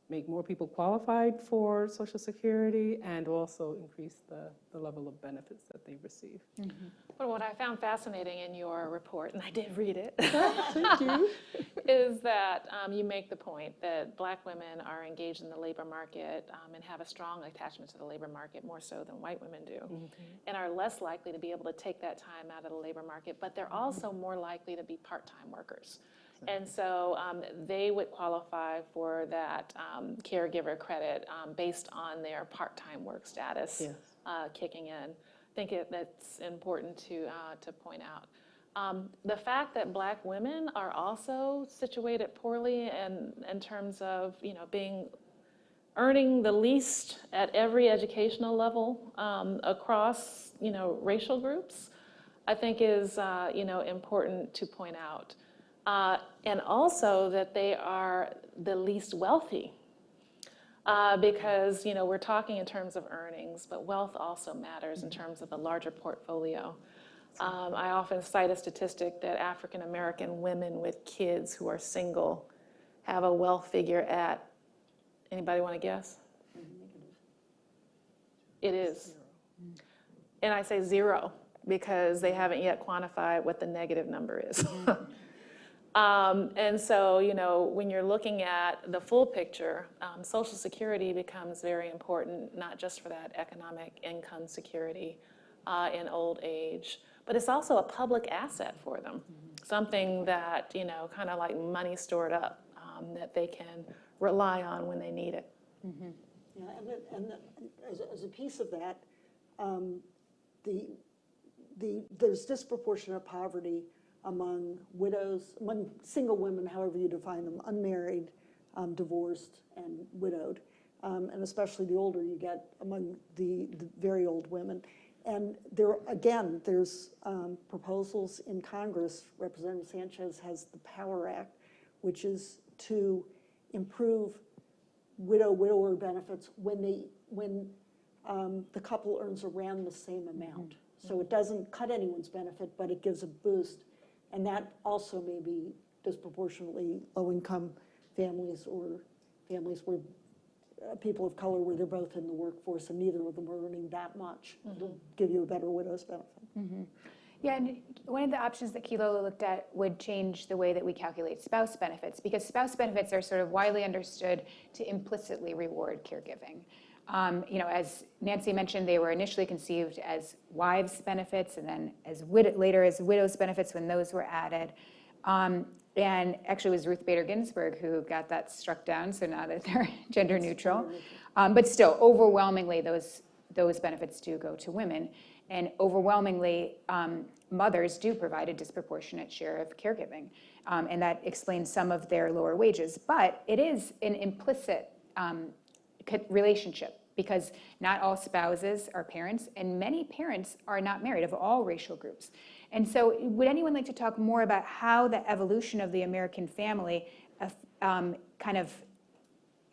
S2: make more people qualified for Social Security and also increase the level of benefits that they receive.
S3: Mm-hmm.
S5: But what I found fascinating in your report, and I did read it,
S2: Thank you.
S5: is that you make the point that Black women are engaged in the labor market and have a strong attachment to the labor market, more so than white women do, and are less likely to be able to take that time out of the labor market, but they're also more likely to be part-time workers. And so they would qualify for that caregiver credit based on their part-time work status.
S2: Yes.
S5: Kicking in. I think that's important to point out. The fact that Black women are also situated poorly in terms of earning the least at every educational level across racial groups, I think is important to point out. And also that they are the least wealthy. Because we're talking in terms of earnings, but wealth also matters in terms of a larger portfolio. I often cite a statistic that African American women with kids who are single have a wealth figure at, anybody want to guess? It is. And I say 0 because they haven't yet quantified what the negative number is. And so, when you're looking at the full picture, Social Security becomes very important, not just for that economic income security in old age, but it's also a public asset for them, something that, kind of like money stored up that they can rely on when they need it.
S4: Yeah, and as a piece of that, there's disproportionate poverty among widows, among single women, however you define them, unmarried, divorced, and widowed, and especially the older you get, among the very old women. And there's proposals in Congress. Representative Sanchez has the POWER Act, which is to improve widower benefits when the couple earns around the same amount. So it doesn't cut anyone's benefit, but it gives a boost. And that also may be disproportionately low-income families or families where people of color, where they're both in the workforce and neither of them are earning that much. It'll give you a better widow's benefit.
S3: Yeah, and one of the options that Kilolo looked at would change the way that we calculate spouse benefits, because spouse benefits are sort of widely understood to implicitly reward caregiving. As Nancy mentioned, they were initially conceived as wives' benefits and then later as widows' benefits when those were added. And actually it was Ruth Bader Ginsburg who got that struck down, so now that they're gender neutral. But still, overwhelmingly, those benefits do go to women. And overwhelmingly, mothers do provide a disproportionate share of caregiving. And that explains some of their lower wages. But it is an implicit relationship, because not all spouses are parents, and many parents are not married of all racial groups. And so would anyone like to talk more about how the evolution of the American family kind of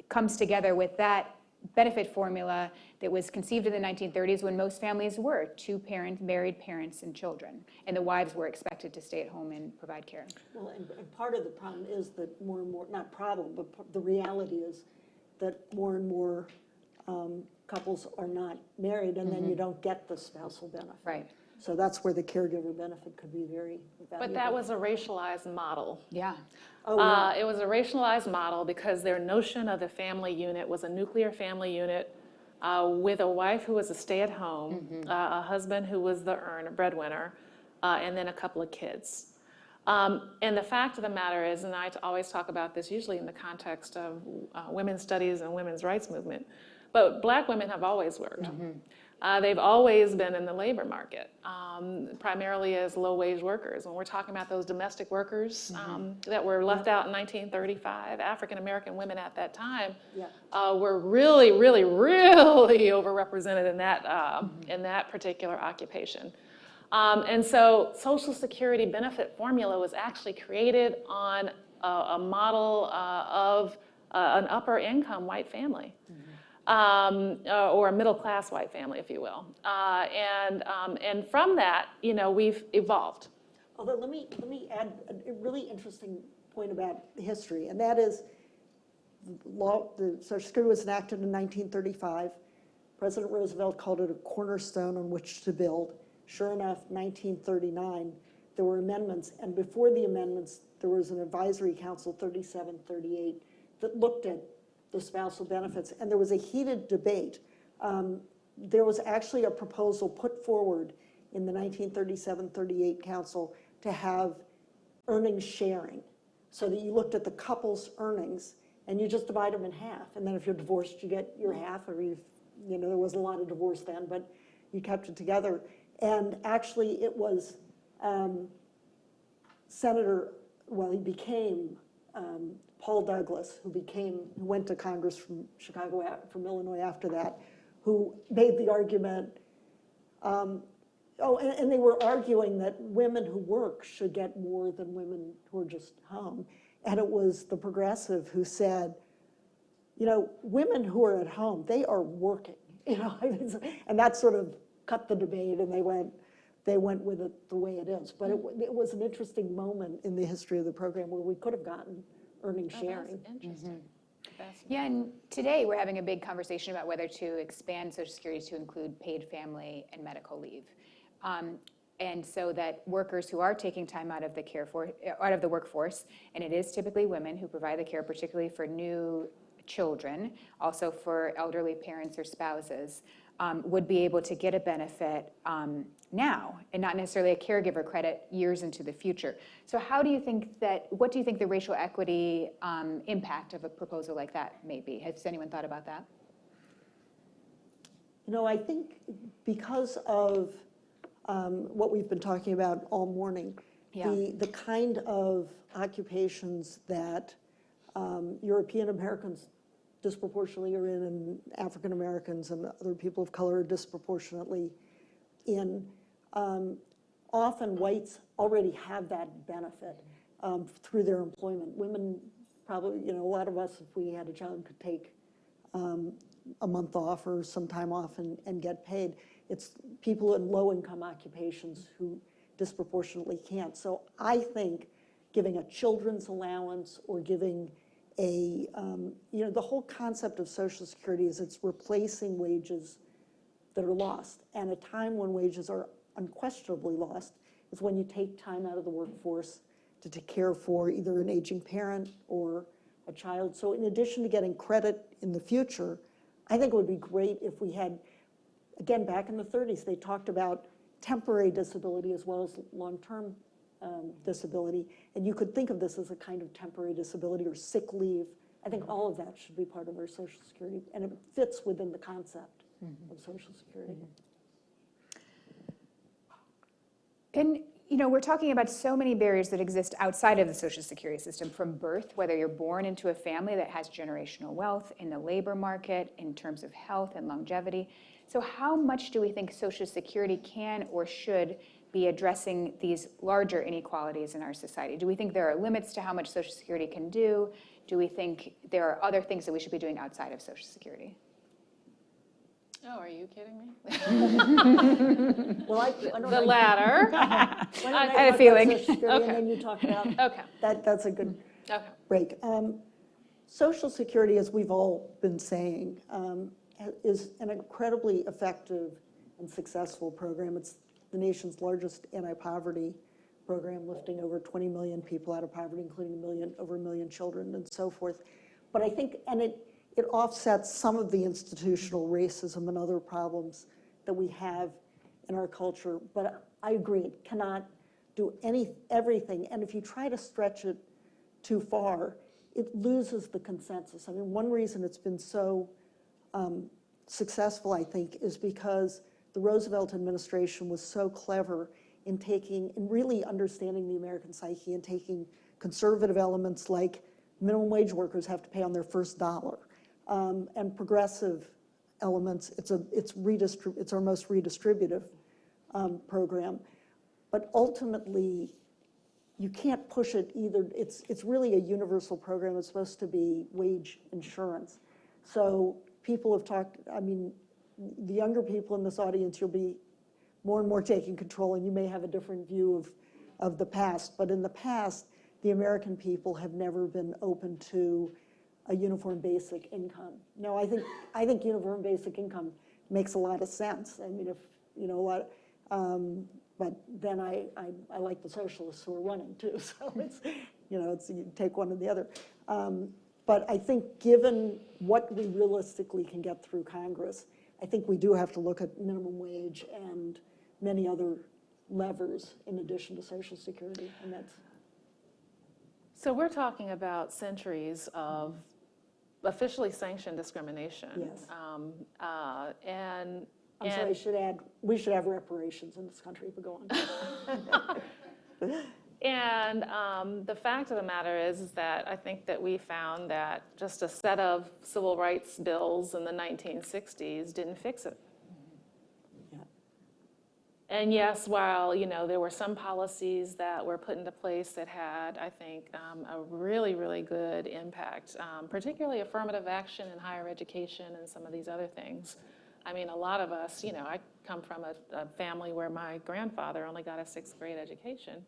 S3: comes together with that benefit formula that was conceived in the 1930s when most families were two-parent, married parents and children, and the wives were expected to stay at home and provide care?
S4: Well, and part of the problem is that more and more, not problem, but the reality is that more and more couples are not married, and then you don't get the spousal benefit.
S3: Right.
S4: So that's where the caregiver benefit could be very valuable.
S5: But that was a racialized model.
S3: Yeah.
S5: It was a racialized model because their notion of the family unit was a nuclear family unit with a wife who was a stay-at-home, a husband who was the breadwinner, and then a couple of kids. And the fact of the matter is, and I always talk about this usually in the context of women's studies and women's rights movement, but Black women have always worked. They've always been in the labor market, primarily as low-wage workers. When we're talking about those domestic workers that were left out in 1935, African-American women at that time were really, really, really overrepresented in that particular occupation. And so Social Security benefit formula was actually created on a model of an upper-income white family. Or a middle-class white family, if you will. And from that, we've evolved.
S4: Although let me add a really interesting point about history, and that is the Social Security was enacted in 1935. President Roosevelt called it a cornerstone on which to build. Sure enough, 1939, there were amendments, and before the amendments, there was an advisory council, 3738, that looked at the spousal benefits, and there was a heated debate. There was actually a proposal put forward in the 1937-38 council to have earnings sharing, so that you looked at the couple's earnings and you just divide them in half, and then if you're divorced, you get your half, or there wasn't a lot of divorce then, but you kept it together. And actually, it was he became Paul Douglas, who went to Congress from from Illinois after that, who made the argument, and they were arguing that women who work should get more than women who are just home. And it was the progressive who said, women who are at home, they are working, and that sort of cut the debate, and they went with it the way it is. But it was an interesting moment in the history of the program where we could have gotten earnings sharing.
S5: That's interesting.
S3: Yeah, and today we're having a big conversation about whether to expand Social Security to include paid family and medical leave. And so that workers who are taking time out of the workforce, and it is typically women who provide the care, particularly for new children, also for elderly parents or spouses, would be able to get a benefit now, and not necessarily a caregiver credit years into the future. So what do you think the racial equity impact of a proposal like that may be? Has anyone thought about that?
S4: I think because of what we've been talking about all morning, the kind of occupations that European Americans disproportionately are in, and African Americans and other people of color are disproportionately in, often whites already have that benefit through their employment. Women probably, a lot of us, if we had a child, could take a month off or some time off and get paid. It's people in low-income occupations who disproportionately can't. So I think giving a children's allowance or giving the whole concept of Social Security is it's replacing wages that are lost. And a time when wages are unquestionably lost is when you take time out of the workforce to take care for either an aging parent or a child. So in addition to getting credit in the future, I think it would be great if we had, again, back in the 30s, they talked about temporary disability as well as long-term disability, and you could think of this as a kind of temporary disability or sick leave. I think all of that should be part of our Social Security, and it fits within the concept of Social Security.
S3: And You know, we're talking about so many barriers that exist outside of the Social Security system, from birth, whether you're born into a family that has generational wealth, in the labor market, in terms of health and longevity. So how much do we think Social Security can or should be addressing these larger inequalities in our society? Do we think there are limits to how much Social Security can do? Do we think there are other things that we should be doing outside of Social Security?
S5: Oh, are you kidding me?
S4: Well, I don't
S5: The
S4: know.
S5: latter.
S4: Why don't
S3: I had a
S4: talk about
S3: feeling.
S4: Social Security,
S5: Okay.
S4: and then you talk about,
S5: Okay,
S4: that's a good
S5: okay.
S4: break. Social Security, as we've all been saying, is an incredibly effective and successful program. It's the nation's largest anti-poverty program, lifting over 20 million people out of poverty, including over a million children and so forth. But I think, and it offsets some of the institutional racism and other problems that we have in our culture. But I agree, it cannot do everything. And if you try to stretch it too far, it loses the consensus. I mean, one reason it's been so successful, I think, is because the Roosevelt administration was so clever in really understanding the American psyche and taking conservative elements like minimum wage workers have to pay on their first dollar, and progressive elements. It's our most redistributive program, but ultimately you can't push it either. It's really a universal program. It's supposed to be wage insurance. So people have talked, I mean, the younger people in this audience, you'll be more and more taking control, and you may have a different view of the past. But in the past, the American people have never been open to a uniform basic income. Now, I think uniform basic income makes a lot of sense. I mean, if, you know, but then I like the socialists who are running too. So it's, you know, you take one or the other. But I think given what we realistically can get through Congress, I think we do have to look at minimum wage and many other levers in addition to Social Security, and that's.
S5: So we're talking about centuries of officially sanctioned discrimination.
S4: Yes.
S5: And
S4: I'm sorry, we should have reparations in this country, but go on.
S5: And the fact of the matter is that I think that we found that just a set of civil rights bills in the 1960s didn't fix it.
S4: Yeah.
S5: And yes, while, you know, there were some policies that were put into place that had, I think, a really, really good impact, particularly affirmative action in higher education and some of these other things. I mean, a lot of us, you know, I come from a family where my grandfather only got a 6th grade education.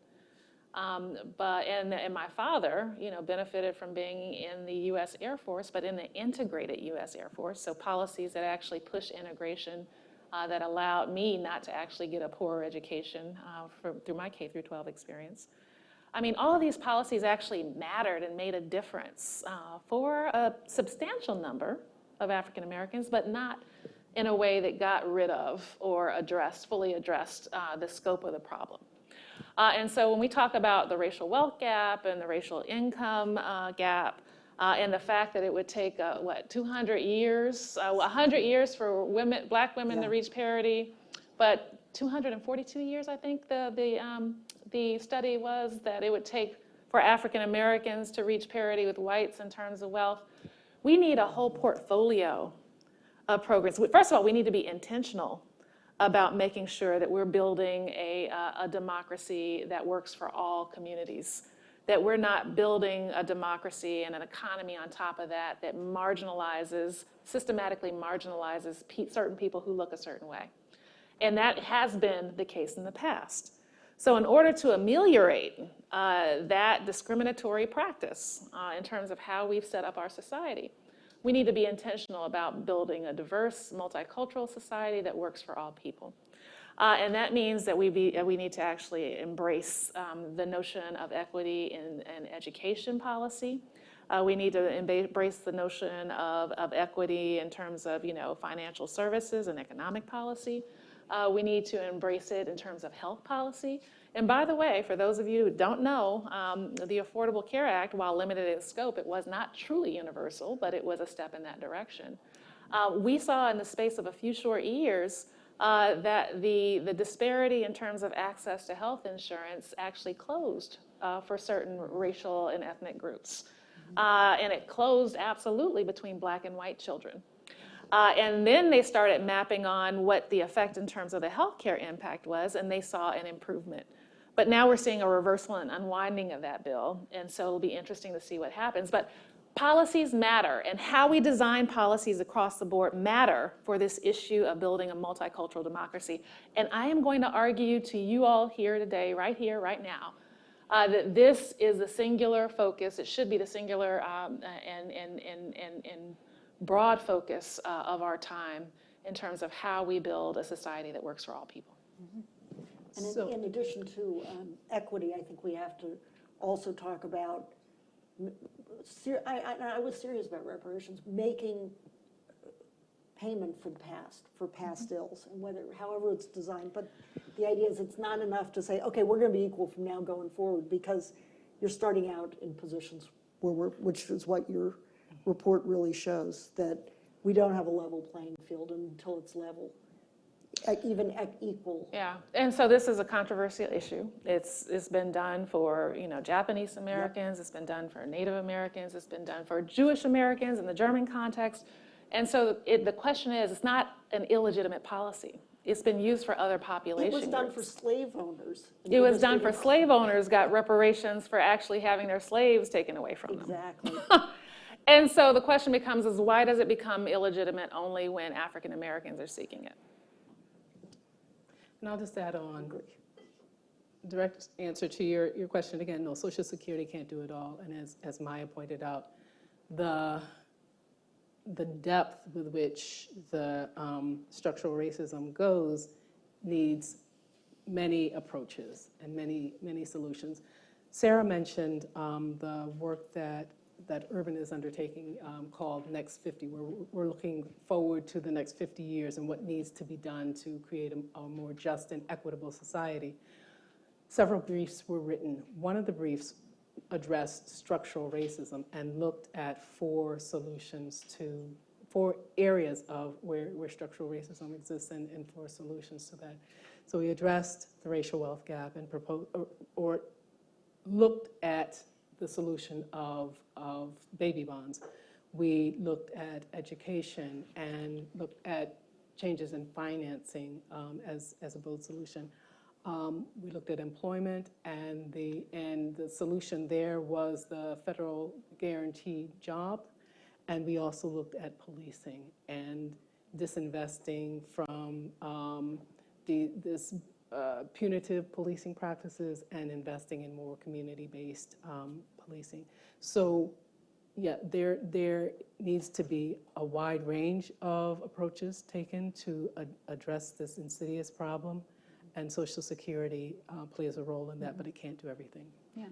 S5: And my father, you know, benefited from being in the U.S. Air Force, but in the integrated U.S. Air Force, so policies that actually push integration that allowed me not to actually get a poorer education through my K through 12 experience. I mean, all of these policies actually mattered and made a difference for a substantial number of African Americans, but not in a way that got rid of or fully addressed the scope of the problem. And so when we talk about the racial wealth gap and the racial income gap, and the fact that it would take, 200 years, 100 years for Black women to reach parity, but 242 years, I think the study was, that it would take for African Americans to reach parity with whites in terms of wealth. We need a whole portfolio of programs. First of all, we need to be intentional about making sure that we're building a democracy that works for all communities, that we're not building a democracy and an economy on top of that systematically marginalizes certain people who look a certain way. And that has been the case in the past. So in order to ameliorate that discriminatory practice in terms of how we've set up our society, we need to be intentional about building a diverse, multicultural society that works for all people. And that means that we need to actually embrace the notion of equity in education policy. We need to embrace the notion of equity in terms of, you know, financial services and economic policy. We need to embrace it in terms of health policy. And by the way, for those of you who don't know, the Affordable Care Act, while limited in scope, it was not truly universal, but it was a step in that direction. We saw in the space of a few short years that the disparity in terms of access to health insurance actually closed for certain racial and ethnic groups. And it closed absolutely between Black and white children. And then they started mapping on what the effect in terms of the healthcare impact was, and they saw an improvement. But now we're seeing a reversal and unwinding of that bill, and so it'll be interesting to see what happens. But policies matter, and how we design policies across the board matter for this issue of building a multicultural democracy. And I am going to argue to you all here today, right here, right now, that this is the singular focus. It should be the singular and broad focus of our time in terms of how we build a society that works for all people.
S4: And in addition to equity, I think we have to also talk about, I was serious about reparations, making payment for the past, for past ills, and however it's designed. But the idea is it's not enough to say, okay, we're going to be equal from now going forward, because you're starting out in positions which is what your report really shows, that we don't have a level playing field until it's level, even equal.
S5: Yeah, and so this is a controversial issue. It's been done for Japanese Americans, It's been done for Native Americans, it's been done for Jewish Americans in the German context. And so the question is, it's not an illegitimate policy. It's been used for other population
S4: It was done
S5: groups.
S4: for slave owners.
S5: It was done for slave owners, got reparations for actually having their slaves taken away from them.
S4: Exactly.
S5: And so the question becomes is, why does it become illegitimate only when African Americans are seeking it?
S2: And I'll just add on, direct answer to your question again, no, Social Security can't do it all. And as Maya pointed out, the depth with which the structural racism goes needs many approaches and many solutions. Sarah mentioned the work that Urban is undertaking called Next 50, where we're looking forward to the next 50 years and what needs to be done to create a more just and equitable society. Several briefs were written. One of the briefs addressed structural racism and looked at four areas of where structural racism exists and four solutions to that. So we addressed the racial wealth gap and proposed, or looked at the solution of baby bonds. We looked at education and looked at changes in financing as a bold solution. We looked at employment, and the solution there was the federal guaranteed job. And we also looked at policing and disinvesting from this punitive policing practices and investing in more community-based policing. So yeah, there needs to be a wide range of approaches taken to address this insidious problem, and Social Security plays a role in that, but it can't do everything.
S3: Yeah.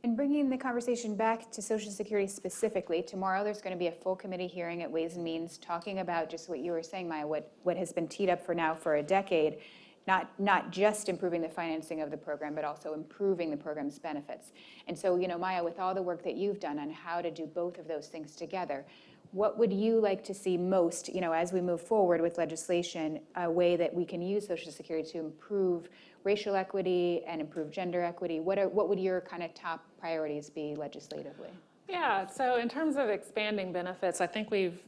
S3: And bringing the conversation back to Social Security specifically, tomorrow there's going to be a full committee hearing at Ways and Means talking about just what you were saying, Maya, what has been teed up for now for a decade, not just improving the financing of the program, but also improving the program's benefits. And so, Maya, with all the work that you've done on how to do both of those things together, what would you like to see most, as we move forward with legislation, a way that we can use Social Security to improve racial equity and improve gender equity? What would your kind of top priorities be legislatively?
S5: Yeah, so in terms of expanding benefits, I think we've,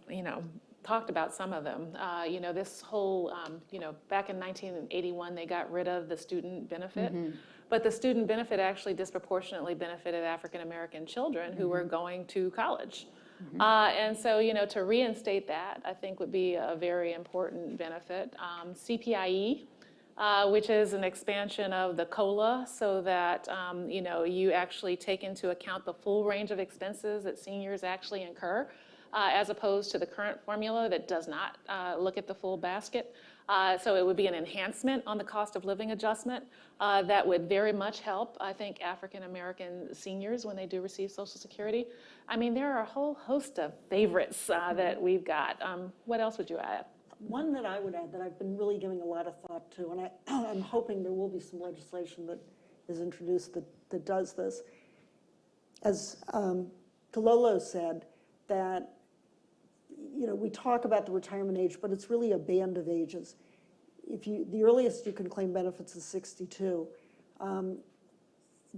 S5: talked about some of them. This whole, back in 1981, they got rid of the student benefit. Mm-hmm. But the student benefit actually disproportionately benefited African-American children who were going to college. Mm-hmm. And so, to reinstate that, I think would be a very important benefit. CPIE, which is an expansion of the COLA, so that, you actually take into account the full range of expenses that seniors actually incur, as opposed to the current formula that does not look at the full basket. So it would be an enhancement on the cost of living adjustment that would very much help, I think, African-American seniors when they do receive Social Security. I mean, there are a whole host of favorites that we've got. What else would you add?
S4: One that I would add that I've been really giving a lot of thought to, and I'm hoping there will be some legislation that is introduced that does this. As Kalolo said, that we talk about the retirement age, but it's really a band of ages. the earliest you can claim benefits is 62. And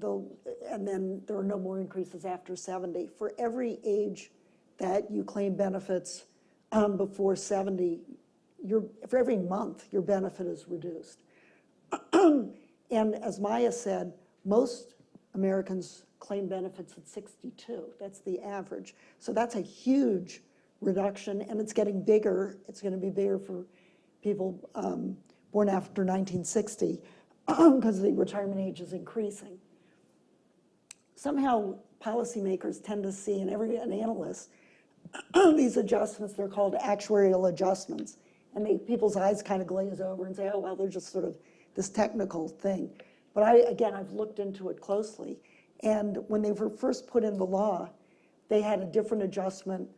S4: then there are no more increases after 70. For every age that you claim benefits before 70, for every month, your benefit is reduced. And as Maya said, most Americans claim benefits at 62. That's the average. So that's a huge reduction, and it's getting bigger. It's going to be bigger for people born after 1960 because the retirement age is increasing. Somehow, policymakers tend to see, and analysts, these adjustments, they're called actuarial adjustments. And people's eyes kind of glaze over and say, oh, well, they're just sort of this technical thing. But I've looked into it closely. And when they were first put in the law, they had a different adjustment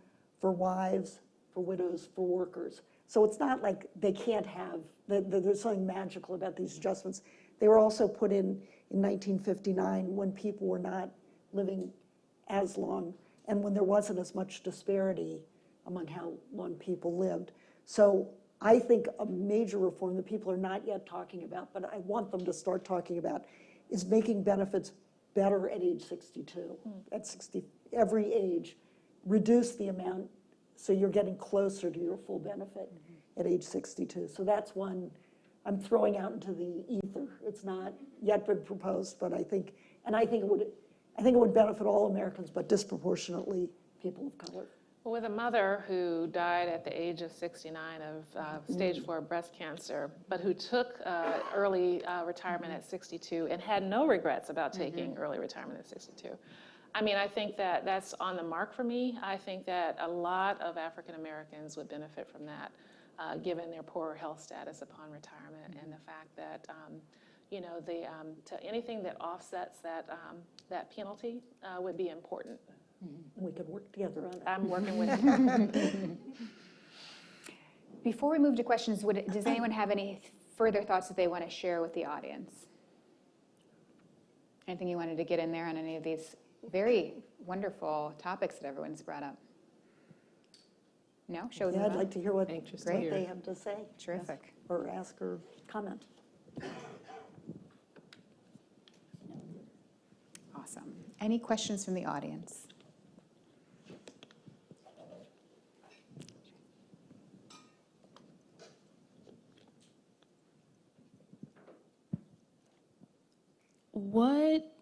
S4: for wives, for widows, for workers. So it's not like they can't have, there's something magical about these adjustments. They were also put in 1959 when people were not living as long and when there wasn't as much disparity among how long people lived. So I think a major reform that people are not yet talking about, but I want them to start talking about, is making benefits better at age 62. At 60, every age, reduce the amount so you're getting closer to your full benefit at age 62. So that's one I'm throwing out into the ether. It's not yet been proposed, but I think it would benefit all Americans, but disproportionately people of color.
S5: Well, with a mother who died at the age of 69 of stage 4 breast cancer, but who took early retirement at 62 and had no regrets about taking early retirement at 62. I mean, I think that that's on the mark for me. I think that a lot of African Americans would benefit from that, given their poorer health status upon retirement, and the fact that you know, to anything that offsets that penalty would be important.
S4: We could work together on it.
S5: I'm working with you.
S3: Before we move to questions, does anyone have any further thoughts that they want to share with the audience? Anything you wanted to get in there on any of these very wonderful topics that everyone's brought up? No? Show them.
S4: Yeah, I'd like to hear what
S2: Anxious to hear.
S4: they have to say.
S3: Terrific.
S4: Yes. Or ask or comment.
S3: Awesome. Any questions from the audience?
S6: What,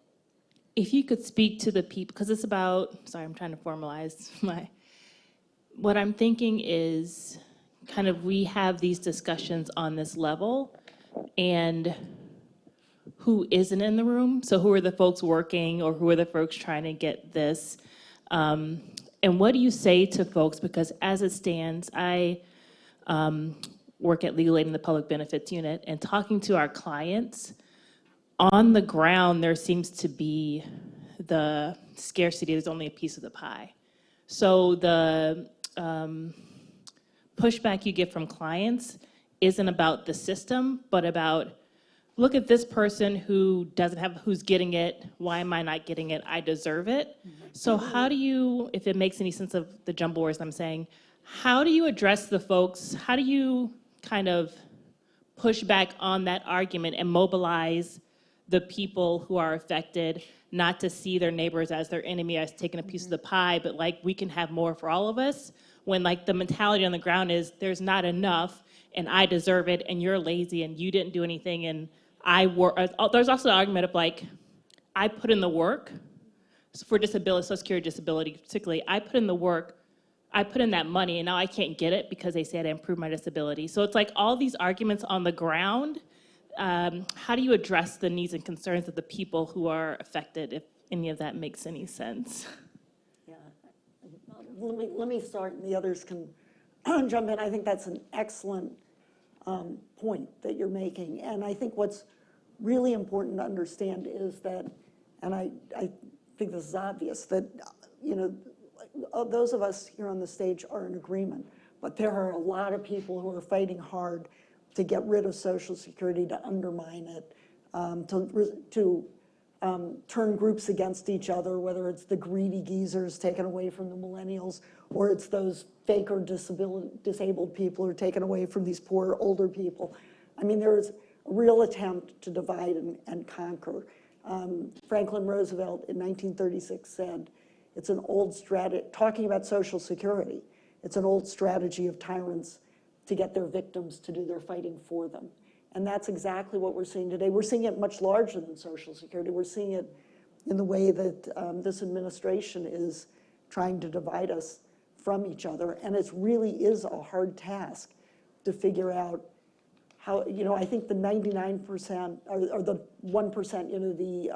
S6: if you could speak to the people, because it's about, sorry, I'm trying to formalize what I'm thinking is kind of we have these discussions on this level and who isn't in the room. So who are the folks working or who are the folks trying to get this? And what do you say to folks? Because as it stands, I work at Legal Aid in the Public Benefits Unit, and talking to our clients, on the ground, there seems to be the scarcity. There's only a piece of the pie. So the pushback you get from clients isn't about the system, but about, look at this person who doesn't have, who's getting it. Why am I not getting it? I deserve it. So how do you, if it makes any sense of the jumble words I'm saying, how do you address the folks? How do you kind of push back on that argument and mobilize the people who are affected, not to see their neighbors as their enemy, as taking a piece of the pie, but like we can have more for all of us, when like the mentality on the ground is there's not enough and I deserve it and you're lazy and you didn't do anything and I work. There's also the argument of like, I put in the work for disability, Social Security disability particularly, I put in the work, I put in that money and now I can't get it because they said I improved my disability. So it's like all these arguments on the ground. How do you address the needs and concerns of the people who are affected, if any of that makes any sense?
S4: Yeah. Let me start, and the others can jump in. I think that's an excellent point that you're making. And I think what's really important to understand is that, and I think this is obvious, that, you know, those of us here on the stage are in agreement, but there are a lot of people who are fighting hard to get rid of Social Security, to undermine it, to turn groups against each other, whether it's the greedy geezers taken away from the millennials, or it's those faker disabled people who are taken away from these poor older people. I mean, there's a real attempt to divide and conquer. Franklin Roosevelt in 1936 said, it's an old strategy, talking about Social Security, it's an old strategy of tyrants to get their victims to do their fighting for them. And that's exactly what we're seeing today. We're seeing it much larger than Social Security. We're seeing it in the way that this administration is trying to divide us from each other. And it really is a hard task to figure out how, I think the 99% or the 1%, the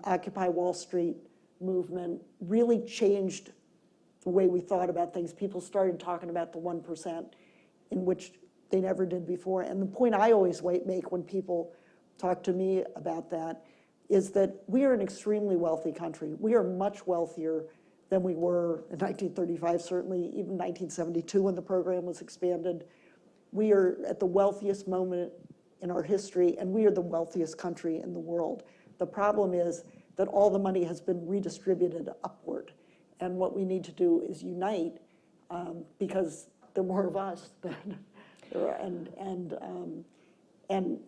S4: Occupy Wall Street movement really changed the way we thought about things. People started talking about the 1%, in which they never did before. And the point I always make when people talk to me about that is that we are an extremely wealthy country. We are much wealthier than we were in 1935, certainly even 1972 when the program was expanded. We are at the wealthiest moment in our history, and we are the wealthiest country in the world. The problem is that all the money has been redistributed upward. And what we need to do is unite, because there are more of us than there are, and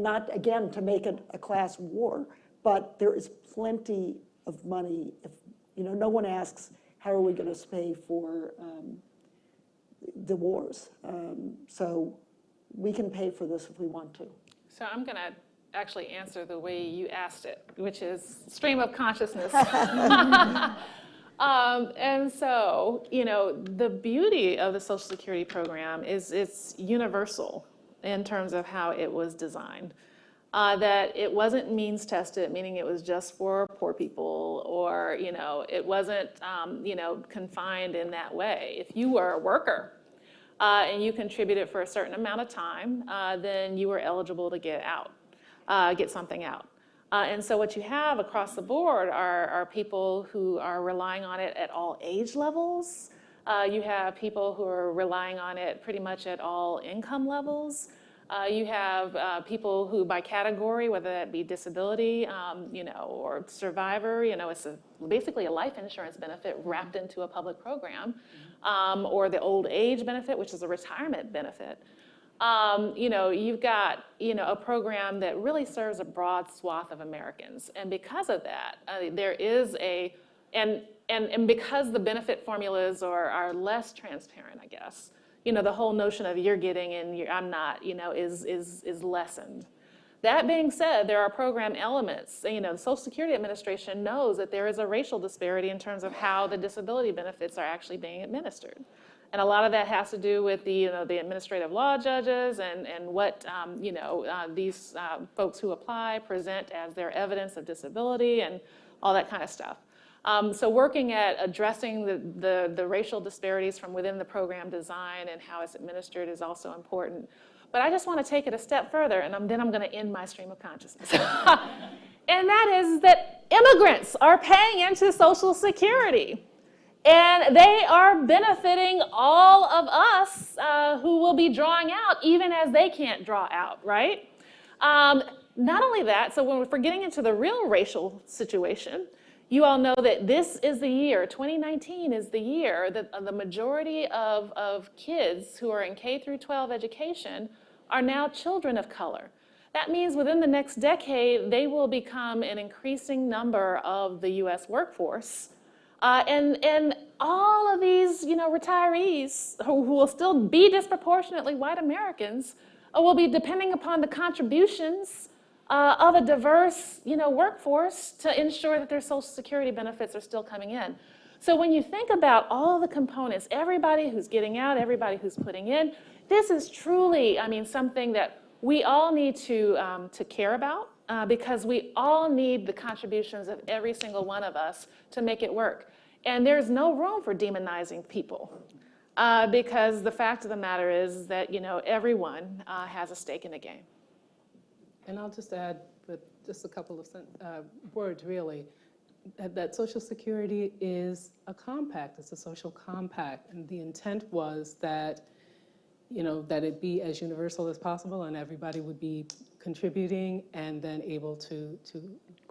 S4: not, again, to make it a class war, but there is plenty of money. If, no one asks, how are we going to pay for the wars? So we can pay for this if we want to.
S5: So I'm going to actually answer the way you asked it, which is stream of consciousness. And so, the beauty of the Social Security program is it's universal in terms of how it was designed. That it wasn't means tested, meaning it was just for poor people, or, it wasn't, confined in that way. If you were a worker and you contributed for a certain amount of time, then you were eligible to get something out. And so what you have across the board are people who are relying on it at all age levels. You have people who are relying on it pretty much at all income levels. You have people who, by category, whether that be disability, or survivor, it's basically a life insurance benefit wrapped into a public program, or the old age benefit, which is a retirement benefit. You've got, a program that really serves a broad swath of Americans. And because of that, there is and because the benefit formulas are less transparent, I guess, the whole notion of you're getting and I'm not, is lessened. That being said, there are program elements. The Social Security Administration knows that there is a racial disparity in terms of how the disability benefits are actually being administered. And a lot of that has to do with the administrative law judges and what, these folks who apply present as their evidence of disability and all that kind of stuff. So working at addressing the racial disparities from within the program design and how it's administered is also important. But I just want to take it a step further, and then I'm going to end my stream of consciousness. And that is that immigrants are paying into Social Security. And they are benefiting all of us who will be drawing out, even as they can't draw out, right? Not only that, so when we're getting into the real racial situation, you all know that this is the year, 2019 is the year that the majority of kids who are in K through 12 education are now children of color. That means within the next decade, they will become an increasing number of the US workforce. And all of these, retirees who will still be disproportionately white Americans will be depending upon the contributions of a diverse, workforce to ensure that their Social Security benefits are still coming in. So when you think about all the components, everybody who's getting out, everybody who's putting in, this is truly, something that we all need to care about because we all need the contributions of every single one of us to make it work. And there's no room for demonizing people because the fact of the matter is that, everyone has a stake in the game.
S2: And I'll just add with just a couple of words, really, that Social Security is a compact. It's a social compact. And the intent was that, that it be as universal as possible and everybody would be contributing and then able to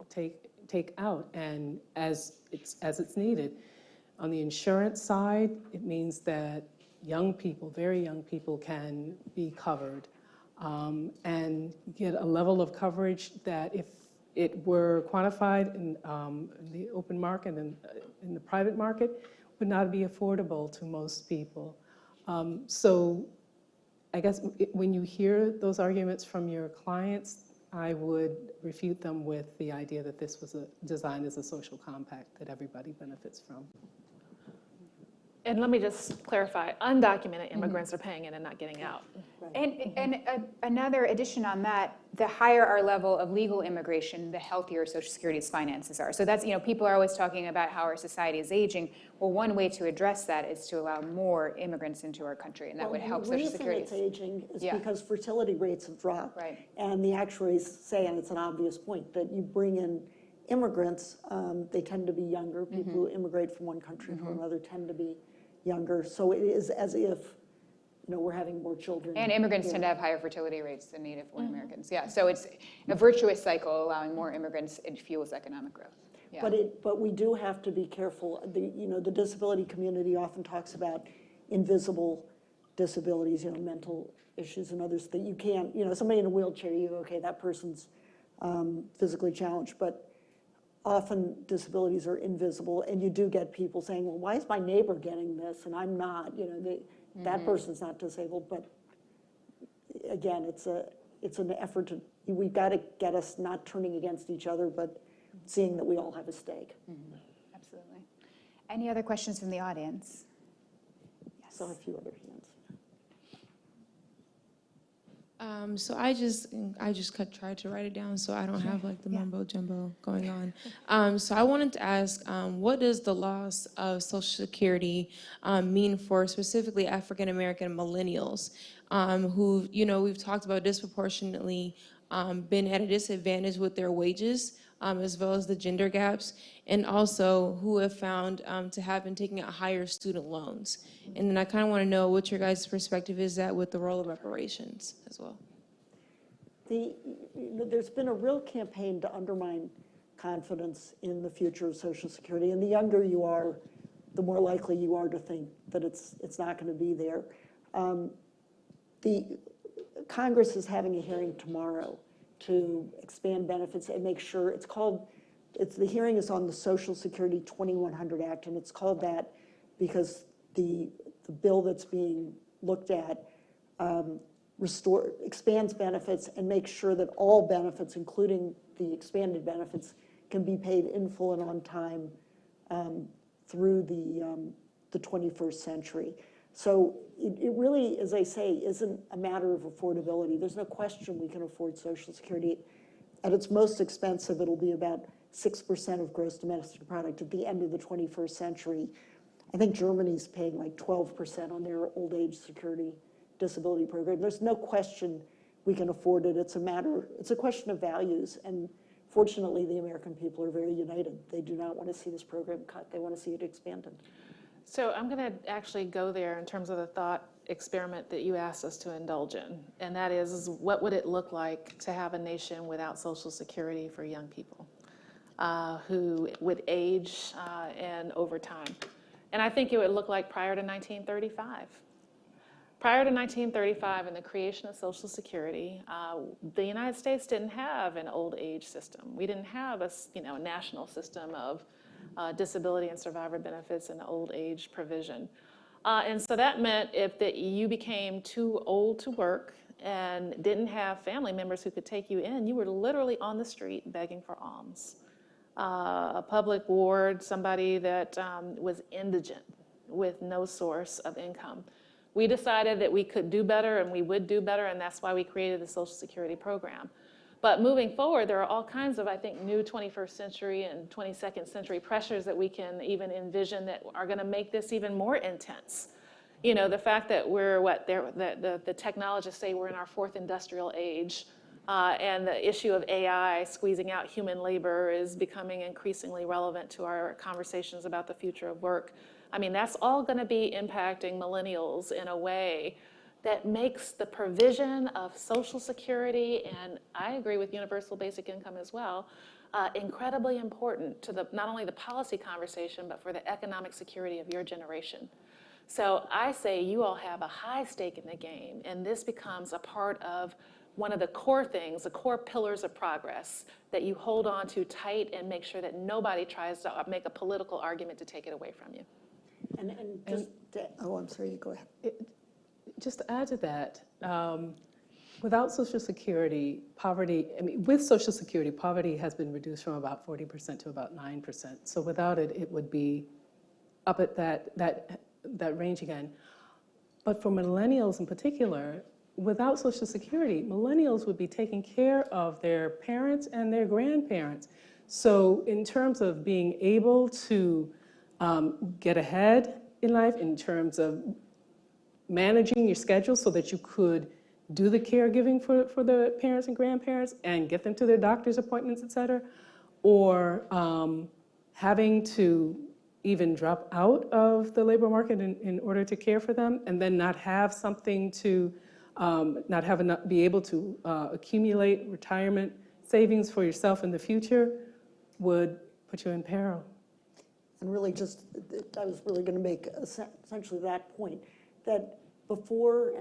S2: take out and as it's needed. On the insurance side, it means that young people, very young people, can be covered. and get a level of coverage that if it were quantified in the open market and in the private market, would not be affordable to most people. So I guess when you hear those arguments from your clients, I would refute them with the idea that this was designed as a social compact that everybody benefits from.
S5: And let me just clarify, undocumented immigrants are paying in and not getting out.
S3: And another addition on that, the higher our level of legal immigration, the healthier Social Security's finances are. So that's, people are always talking about how our society is aging. Well, one way to address that is to allow more immigrants into our country, and that would help Social Security.
S4: The reason it's aging is
S3: Yeah.
S4: because fertility rates have dropped.
S3: Right.
S4: And the actuaries say, and it's an obvious point, that you bring in immigrants, they tend to be younger. People who immigrate from one country to another tend to be younger. So it is as if, we're having more children.
S3: And immigrants tend to have higher fertility rates than Native-born Americans. Yeah, so it's a virtuous cycle, allowing more immigrants, it fuels economic growth. Yeah.
S4: But we do have to be careful. The disability community often talks about invisible disabilities, mental issues and others that you can't, somebody in a wheelchair, you go, okay, that person's physically challenged, but often disabilities are invisible, and you do get people saying, well, why is my neighbor getting this and I'm not? That person's not disabled, but again, it's an effort to, we've got to get us not turning against each other, but seeing that we all have a stake.
S3: Absolutely. Any other questions from the audience?
S4: Yes. Saw a few other hands.
S7: So I just tried to write it down so I don't have like the mumbo jumbo going on. So I wanted to ask, what does the loss of Social Security mean for specifically African American millennials who, we've talked about disproportionately been at a disadvantage with their wages, as well as the gender gaps, and also who have found to have been taking out higher student loans. And then I kind of want to know what your guys' perspective is that with the role of reparations as well.
S4: There's been a real campaign to undermine confidence in the future of Social Security, and the younger you are, the more likely you are to think that it's not going to be there. The Congress is having a hearing tomorrow to expand benefits and make sure the hearing is on the Social Security 2100 Act, and it's called that because the bill that's being looked at expands benefits and makes sure that all benefits, including the expanded benefits, can be paid in full and on time through the 21st century. So it really, as I say, isn't a matter of affordability. There's no question we can afford Social Security. At its most expensive, it'll be about 6% of gross domestic product at the end of the 21st century. I think Germany's paying like 12% on their old age security disability program. There's no question we can afford it. It's a question of values. And fortunately, the American people are very united. They do not want to see this program cut. They want to see it expanded.
S5: So I'm going to actually go there in terms of the thought experiment that you asked us to indulge in. And that is what would it look like to have a nation without Social Security for young people who would age and over time? And I think it would look like prior to 1935. Prior to 1935 and the creation of Social Security, the United States didn't have an old age system. We didn't have a national system of disability and survivor benefits and old age provision. And so that meant if you became too old to work and didn't have family members who could take you in, you were literally on the street begging for alms. A public ward, somebody that was indigent with no source of income. We decided that we could do better and we would do better, and that's why we created the Social Security program. But moving forward, there are all kinds of, I think, new 21st century and 22nd century pressures that we can even envision that are going to make this even more intense. The fact that we're the technologists say we're in our fourth industrial age, and the issue of AI squeezing out human labor is becoming increasingly relevant to our conversations about the future of work. I mean, that's all going to be impacting millennials in a way that makes the provision of Social Security, and I agree with universal basic income as well, incredibly important to not only the policy conversation, but for the economic security of your generation. So I say you all have a high stake in the game, and this becomes a part of one of the core things, the core pillars of progress that you hold on to tight and make sure that nobody tries to make a political argument to take it away from you.
S4: And just, oh, I'm sorry, you go ahead.
S2: Just to add to that, without Social Security, with Social Security, poverty has been reduced from about 40% to about 9%. So without it, it would be up at that range again. But for millennials in particular, without Social Security, millennials would be taking care of their parents and their grandparents. So in terms of being able to get ahead in life, in terms of managing your schedule so that you could do the caregiving for the parents and grandparents and get them to their doctor's appointments, et cetera, or having to even drop out of the labor market in order to care for them, and then not have something to, not have enough, be able to accumulate retirement savings for yourself in the future would put you in peril.
S4: And really just, I was really going to make essentially that point, that before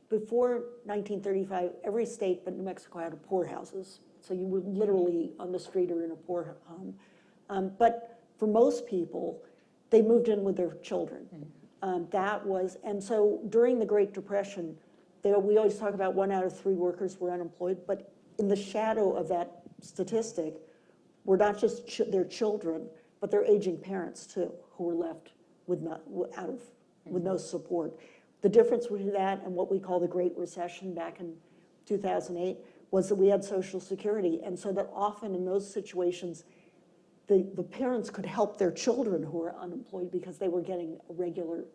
S4: 1935, every state but New Mexico had poorhouses. So you were literally on the street or in a poor home. But for most people, they moved in with their children. And so during the Great Depression, we always talk about 1 out of 3 workers were unemployed, but in the shadow of that statistic were not just their children, but their aging parents too, who were left with no support. The difference between that and what we call the Great Recession back in 2008 was that we had Social Security, and so that often in those situations, the parents could help their children who were unemployed because they were getting a regular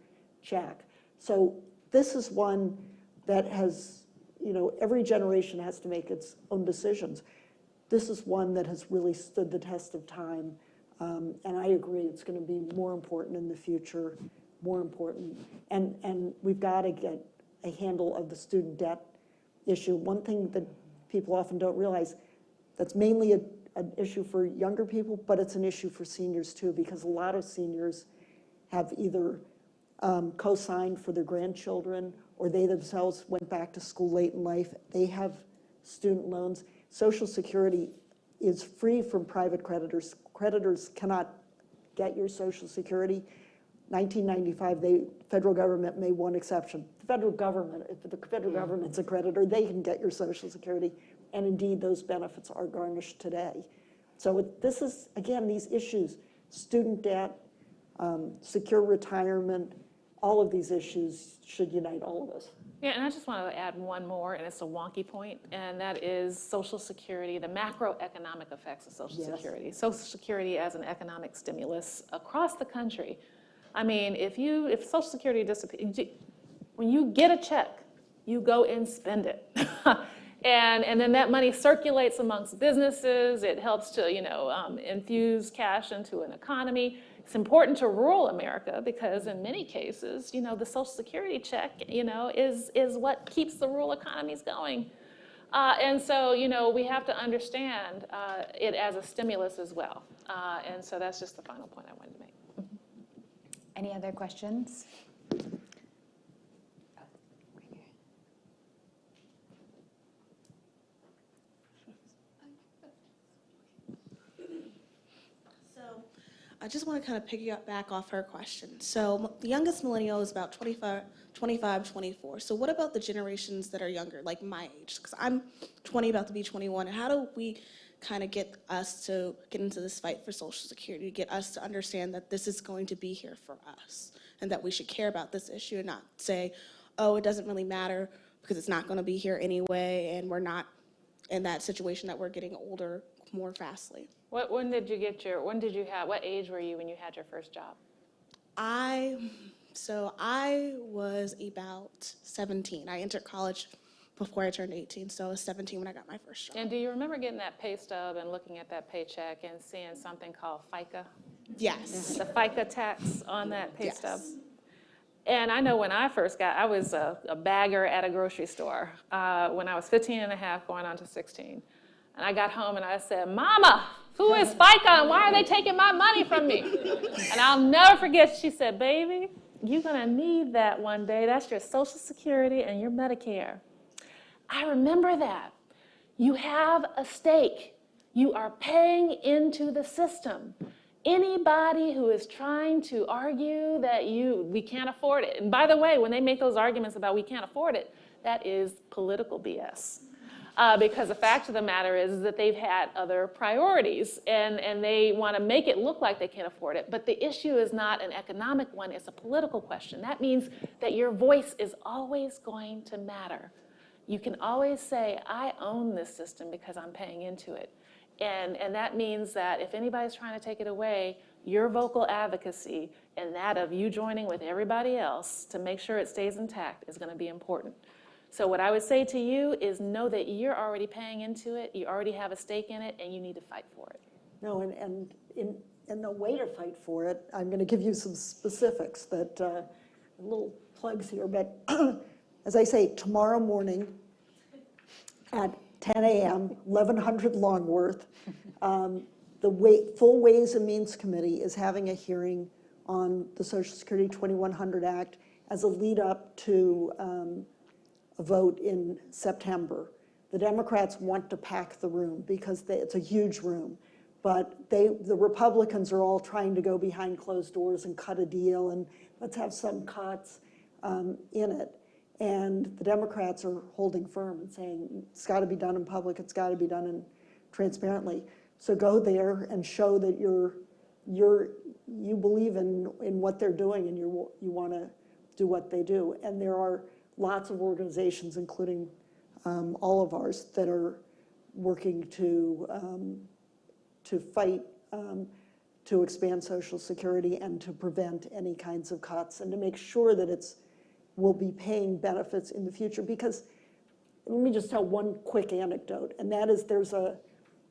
S4: check. So this is one that has, every generation has to make its own decisions. This is one that has really stood the test of time, and I agree it's going to be more important in the future, more important. And we've got to get a handle of the student debt issue. One thing that people often don't realize, that's mainly an issue for younger people, but it's an issue for seniors too, because a lot of seniors have either co-signed for their grandchildren, or they themselves went back to school late in life. They have student loans. Social Security is free from private creditors. Creditors cannot get your Social Security. 1995, the federal government made one exception. The federal government, if the federal government's a creditor, they can get your Social Security. And indeed, those benefits are garnished today. So this is, again, these issues, student debt, secure retirement, all of these issues should unite all of us.
S5: Yeah, and I just want to add one more, and it's a wonky point, and that is Social Security, the macroeconomic effects of Social Security. Social Security as an economic stimulus across the country. I mean, if Social Security disappears, when you get a check, you go and spend it. And then that money circulates amongst businesses. It helps to, infuse cash into an economy. It's important to rural America because in many cases, the Social Security check, is what keeps the rural economies going. And so, we have to understand it as a stimulus as well. And so that's just the final point I wanted to make.
S3: Any other questions?
S8: I just want to kind of piggyback off her question. So the youngest millennial is about 25, 24. So what about the generations that are younger, like my age? Because I'm 20, about to be 21. And how do we kind of get us to get into this fight for Social Security, get us to understand that this is going to be here for us and that we should care about this issue and not say, oh, it doesn't really matter because it's not going to be here anyway and we're not in that situation that we're getting older more fastly.
S5: What age were you when you had your first job?
S8: I was about 17. I entered college before I turned 18, so I was 17 when I got my first job.
S5: And do you remember getting that pay stub and looking at that paycheck and seeing something called FICA?
S8: Yes.
S5: The FICA tax on that pay stub?
S8: Yes.
S5: And I know when I first I was a bagger at a grocery store when I was 15 and a half going on to 16. And I got home and I said, Mama, who is FICA and why are they taking my money from me? And I'll never forget, she said, baby, you're gonna need that one day. That's your Social Security and your Medicare. I remember that. You have a stake. You are paying into the system. Anybody who is trying to argue that we can't afford it, and by the way, when they make those arguments about we can't afford it, that is political BS. Because the fact of the matter is that they've had other priorities and they want to make it look like they can't afford it. But the issue is not an economic one, it's a political question. That means that your voice is always going to matter. You can always say, I own this system because I'm paying into it. And that means that if anybody's trying to take it away, your vocal advocacy and that of you joining with everybody else to make sure it stays intact is going to be important. So what I would say to you is know that you're already paying into it, you already have a stake in it, and you need to fight for it.
S4: No, and in the way to fight for it, I'm going to give you some specifics that, little plugs here, but as I say, tomorrow morning at 10 a.m., 1100 Longworth, the full Ways and Means Committee is having a hearing on the Social Security 2100 Act as a lead up to a vote in September. The Democrats want to pack the room because it's a huge room, but the Republicans are all trying to go behind closed doors and cut a deal and let's have some cuts in it. And the Democrats are holding firm and saying it's got to be done in public, it's got to be done transparently. So go there and show that you believe in what they're doing and you want to do what they do. And there are lots of organizations, including all of ours, that are working to fight to expand Social Security and to prevent any kinds of cuts and to make sure that we'll be paying benefits in the future. Because let me just tell one quick anecdote, and that is there's a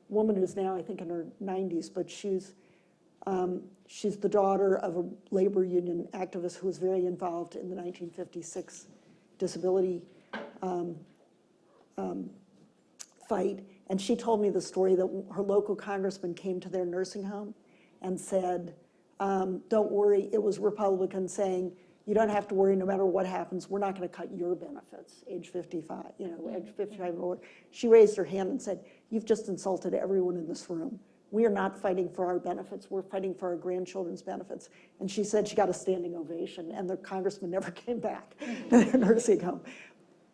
S4: woman who's now, I think, in her 90s, but she's the daughter of a labor union activist who was very involved in the 1956 disability fight. And she told me the story that her local congressman came to their nursing home and said, don't worry, it was Republicans saying, you don't have to worry no matter what happens, we're not going to cut your benefits, age 55, age 55 or older. She raised her hand and said, you've just insulted everyone in this room. We are not fighting for our benefits, we're fighting for our grandchildren's benefits. And she said she got a standing ovation and the congressman never came back to their nursing home.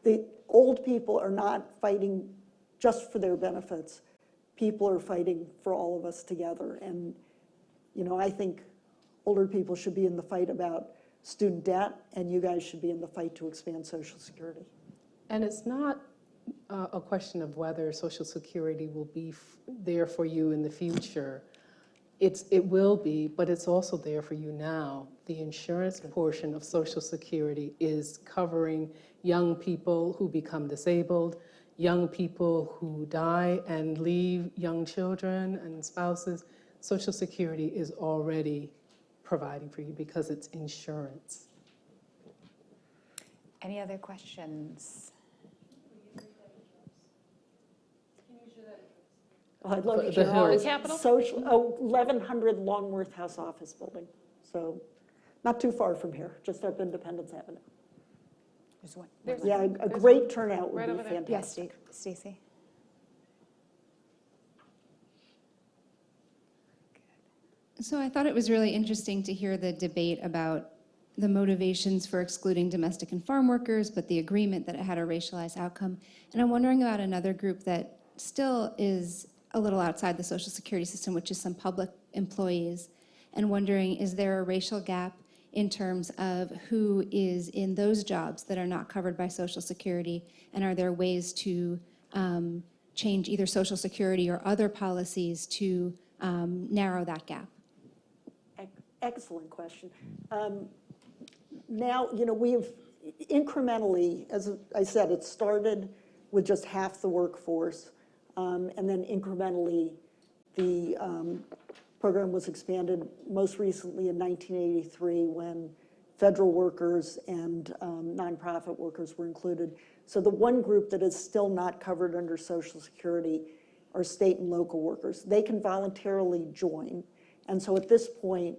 S4: The old people are not fighting just for their benefits. People are fighting for all of us together. And, I think older people should be in the fight about student debt, and you guys should be in the fight to expand Social Security.
S2: And it's not a question of whether Social Security will be there for you in the future. It will be, but it's also there for you now. The insurance portion of Social Security is covering young people who become disabled, young people who die and leave young children and spouses. Social Security is already providing for you because it's insurance.
S3: Any other questions?
S4: I'd love to
S2: The
S4: share ours.
S2: Hills.
S5: Capitol?
S4: 1100 Longworth House Office Building. So not too far from here, just up Independence Avenue.
S3: There's one.
S4: Yeah, a great turnout would
S5: right
S4: be
S5: over there.
S3: Yes,
S4: fantastic.
S3: Stacy.
S9: So I thought it was really interesting to hear the debate about the motivations for excluding domestic and farm workers, but the agreement that it had a racialized outcome. And I'm wondering about another group that still is a little outside the Social Security system, which is some public employees, and wondering, is there a racial gap in terms of who is in those jobs that are not covered by Social Security, and are there ways to change either Social Security or other policies to narrow that gap?
S4: Excellent question. Now, we've incrementally, as I said, it started with just half the workforce, and then incrementally the program was expanded most recently in 1983 when federal workers and nonprofit workers were included. So the one group that is still not covered under Social Security are state and local workers. They can voluntarily join. And so at this point,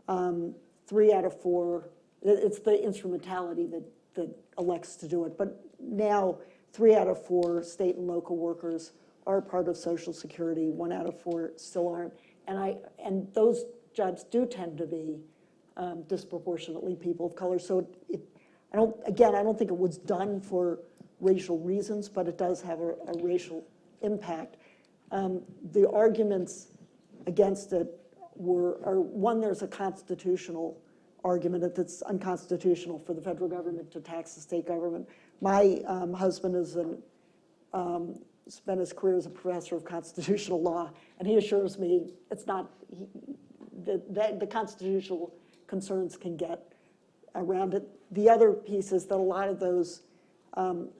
S4: 3 out of 4 It's the instrumentality that elects to do it. But now 3 out of 4 state and local workers are part of Social Security. 1 out of 4 still aren't. And those jobs do tend to be disproportionately people of color. So I don't think it was done for racial reasons, but it does have a racial impact. The arguments against it are one, there's a constitutional argument that it's unconstitutional for the federal government to tax the state government. My husband is spent his career as a professor of constitutional law, and he assures me it's not, the constitutional concerns can get around it. The other piece is that a lot of those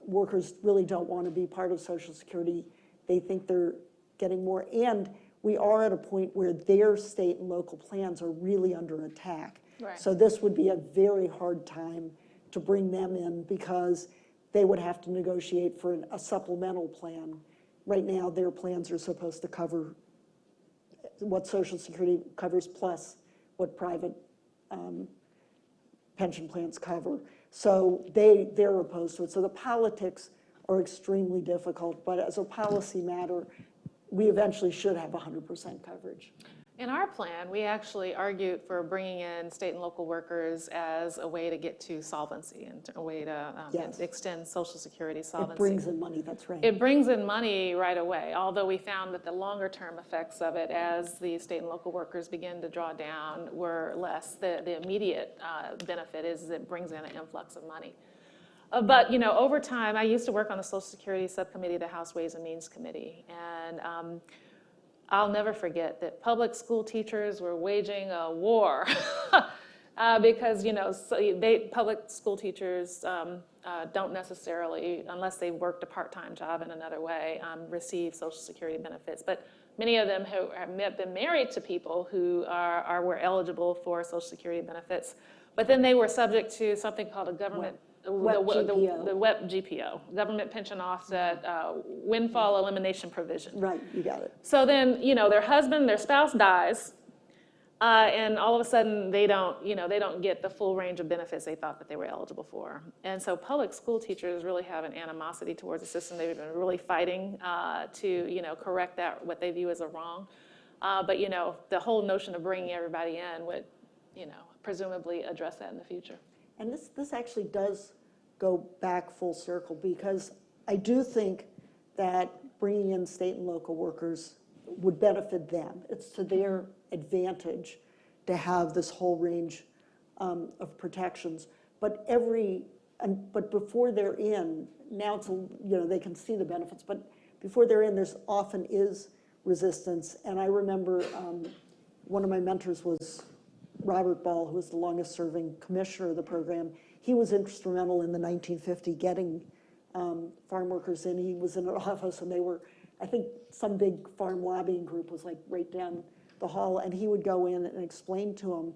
S4: workers really don't want to be part of Social Security. They think they're getting more, and we are at a point where their state and local plans are really under attack.
S5: Right.
S4: So this would be a very hard time to bring them in because they would have to negotiate for a supplemental plan. Right now, their plans are supposed to cover what Social Security covers plus what private pension plans cover. So they're opposed to it. So the politics are extremely difficult, but as a policy matter, we eventually should have 100% coverage.
S5: In our plan, we actually argued for bringing in state and local workers as a way to get to solvency and a way to
S4: Yes.
S5: extend Social Security solvency.
S4: It brings in money, that's right.
S5: It brings in money right away, although we found that the longer term effects of it as the state and local workers begin to draw down were less. The immediate benefit is it brings in an influx of money. But, over time, I used to work on the Social Security Subcommittee of the House Ways and Means Committee, and I'll never forget that public school teachers were waging a war because, public school teachers don't necessarily, unless they worked a part-time job in another way, receive Social Security benefits. But many of them who have been married to people who were eligible for Social Security benefits, but then they were subject to something called a government the WEP GPO, Government Pension Offset Windfall Elimination Provision.
S4: Right, you got it.
S5: So then, their spouse dies, and all of a sudden they don't get the full range of benefits they thought that they were eligible for. And so public school teachers really have an animosity towards the system. They've been really fighting to, correct that, what they view as a wrong. But, the whole notion of bringing everybody in would, presumably address that in the future.
S4: And this actually does go back full circle because I do think that bringing in state and local workers would benefit them. It's to their advantage to have this whole range of protections. But before they're in, now it's they can see the benefits. But before they're in, there's often is resistance. And I remember one of my mentors was Robert Ball, who was the longest serving commissioner of the program. He was instrumental in the 1950 getting farm workers in. He was in an office and they were, I think some big farm lobbying group was like right down the hall, and he would go in and explain to them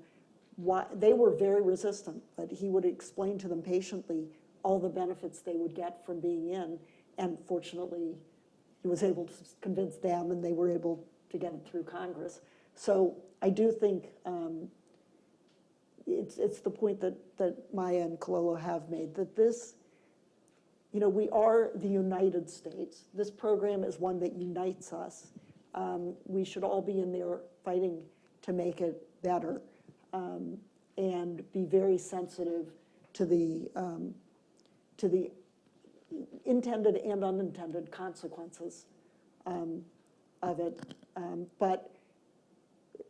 S4: why they were very resistant, but he would explain to them patiently all the benefits they would get from being in. And fortunately, he was able to convince them and they were able to get it through Congress. So I do think it's the point that Maya and Kololo have made, that this, we are the United States. This program is one that unites us. We should all be in there fighting to make it better and be very sensitive to the intended and unintended consequences of it, but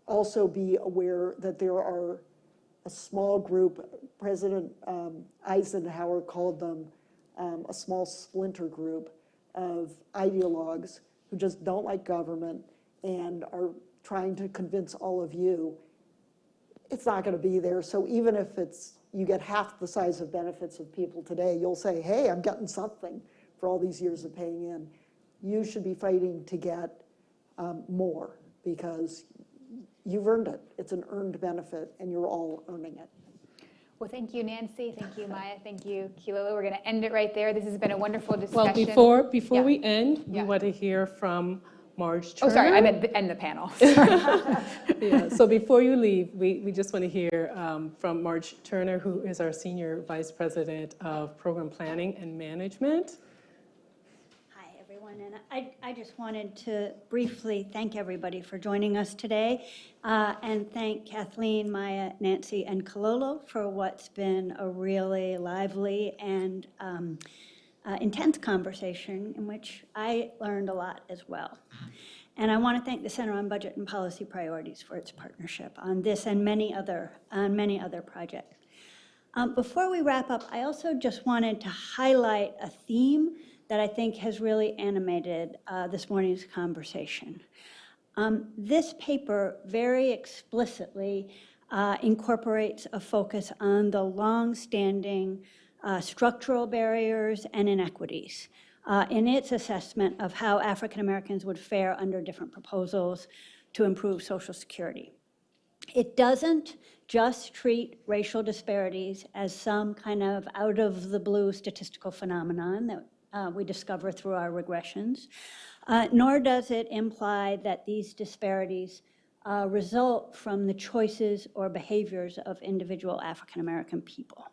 S4: also be aware that there are a small group. President Eisenhower called them a small splinter group of ideologues who just don't like government and are trying to convince all of you it's not going to be there. So even if you get half the size of benefits of people today, you'll say, hey, I'm getting something for all these years of paying in. You should be fighting to get more because you've earned it. It's an earned benefit, and you're all earning it.
S3: Well, thank you, Nancy. Thank you, Maya. Thank you, Kilolo. We're going to end it right there. This has been a wonderful discussion.
S2: Well, before
S3: Yeah.
S2: we end, we
S3: Yeah.
S2: want to hear from Marge Turner.
S3: Oh, sorry, I meant and the panel.
S2: Yeah, so before you leave, we just want to hear from Marge Turner, who is our Senior Vice President of Program Planning and Management.
S10: Hi, everyone, and I just wanted to briefly thank everybody for joining us today, and thank Kathleen, Maya, Nancy, and Kalolo for what's been a really lively and intense conversation in which I learned a lot as well. And I want to thank the Center on Budget and Policy Priorities for its partnership on this and many other projects. Before we wrap up, I also just wanted to highlight a theme that I think has really animated this morning's conversation. This paper very explicitly incorporates a focus on the long-standing structural barriers and inequities in its assessment of how African Americans would fare under different proposals to improve Social Security. It doesn't just treat racial disparities as some kind of out-of-the-blue statistical phenomenon that we discover through our regressions, nor does it imply that these disparities result from the choices or behaviors of individual African American people.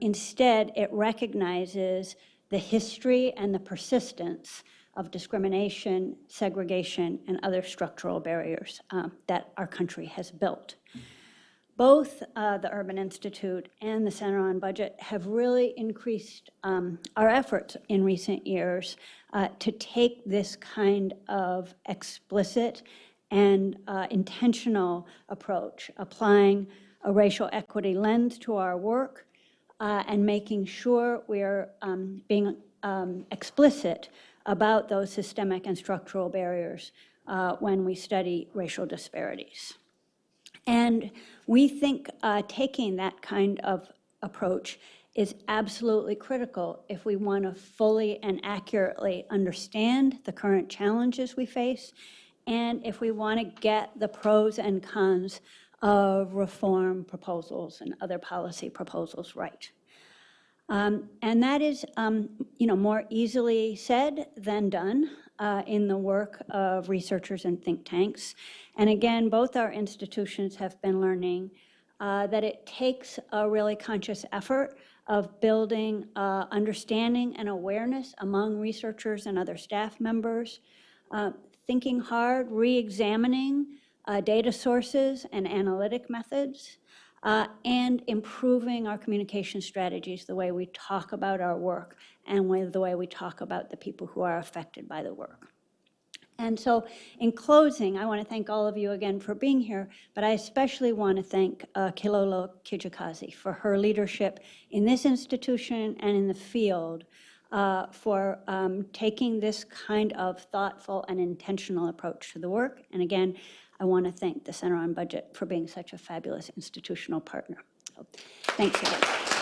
S10: Instead, it recognizes the history and the persistence of discrimination, segregation, and other structural barriers that our country has built. Both the Urban Institute and the Center on Budget have really increased our efforts in recent years to take this kind of explicit and intentional approach, applying a racial equity lens to our work and making sure we're being explicit about those systemic and structural barriers when we study racial disparities. And we think taking that kind of approach is absolutely critical if we want to fully and accurately understand the current challenges we face, and if we want to get the pros and cons of reform proposals and other policy proposals right. And that is, more easily said than done in the work of researchers and think tanks. And again, both our institutions have been learning that it takes a really conscious effort of building understanding and awareness among researchers and other staff members, thinking hard, re-examining data sources and analytic methods, and improving our communication strategies, the way we talk about our work and the way we talk about the people who are affected by the work. And so in closing, I want to thank all of you again for being here, but I especially want to thank Kilolo Kijakazi for her leadership in this institution and in the field for taking this kind of thoughtful and intentional approach to the work. And again, I want to thank the Center on Budget for being such a fabulous institutional partner. So, thanks, everybody.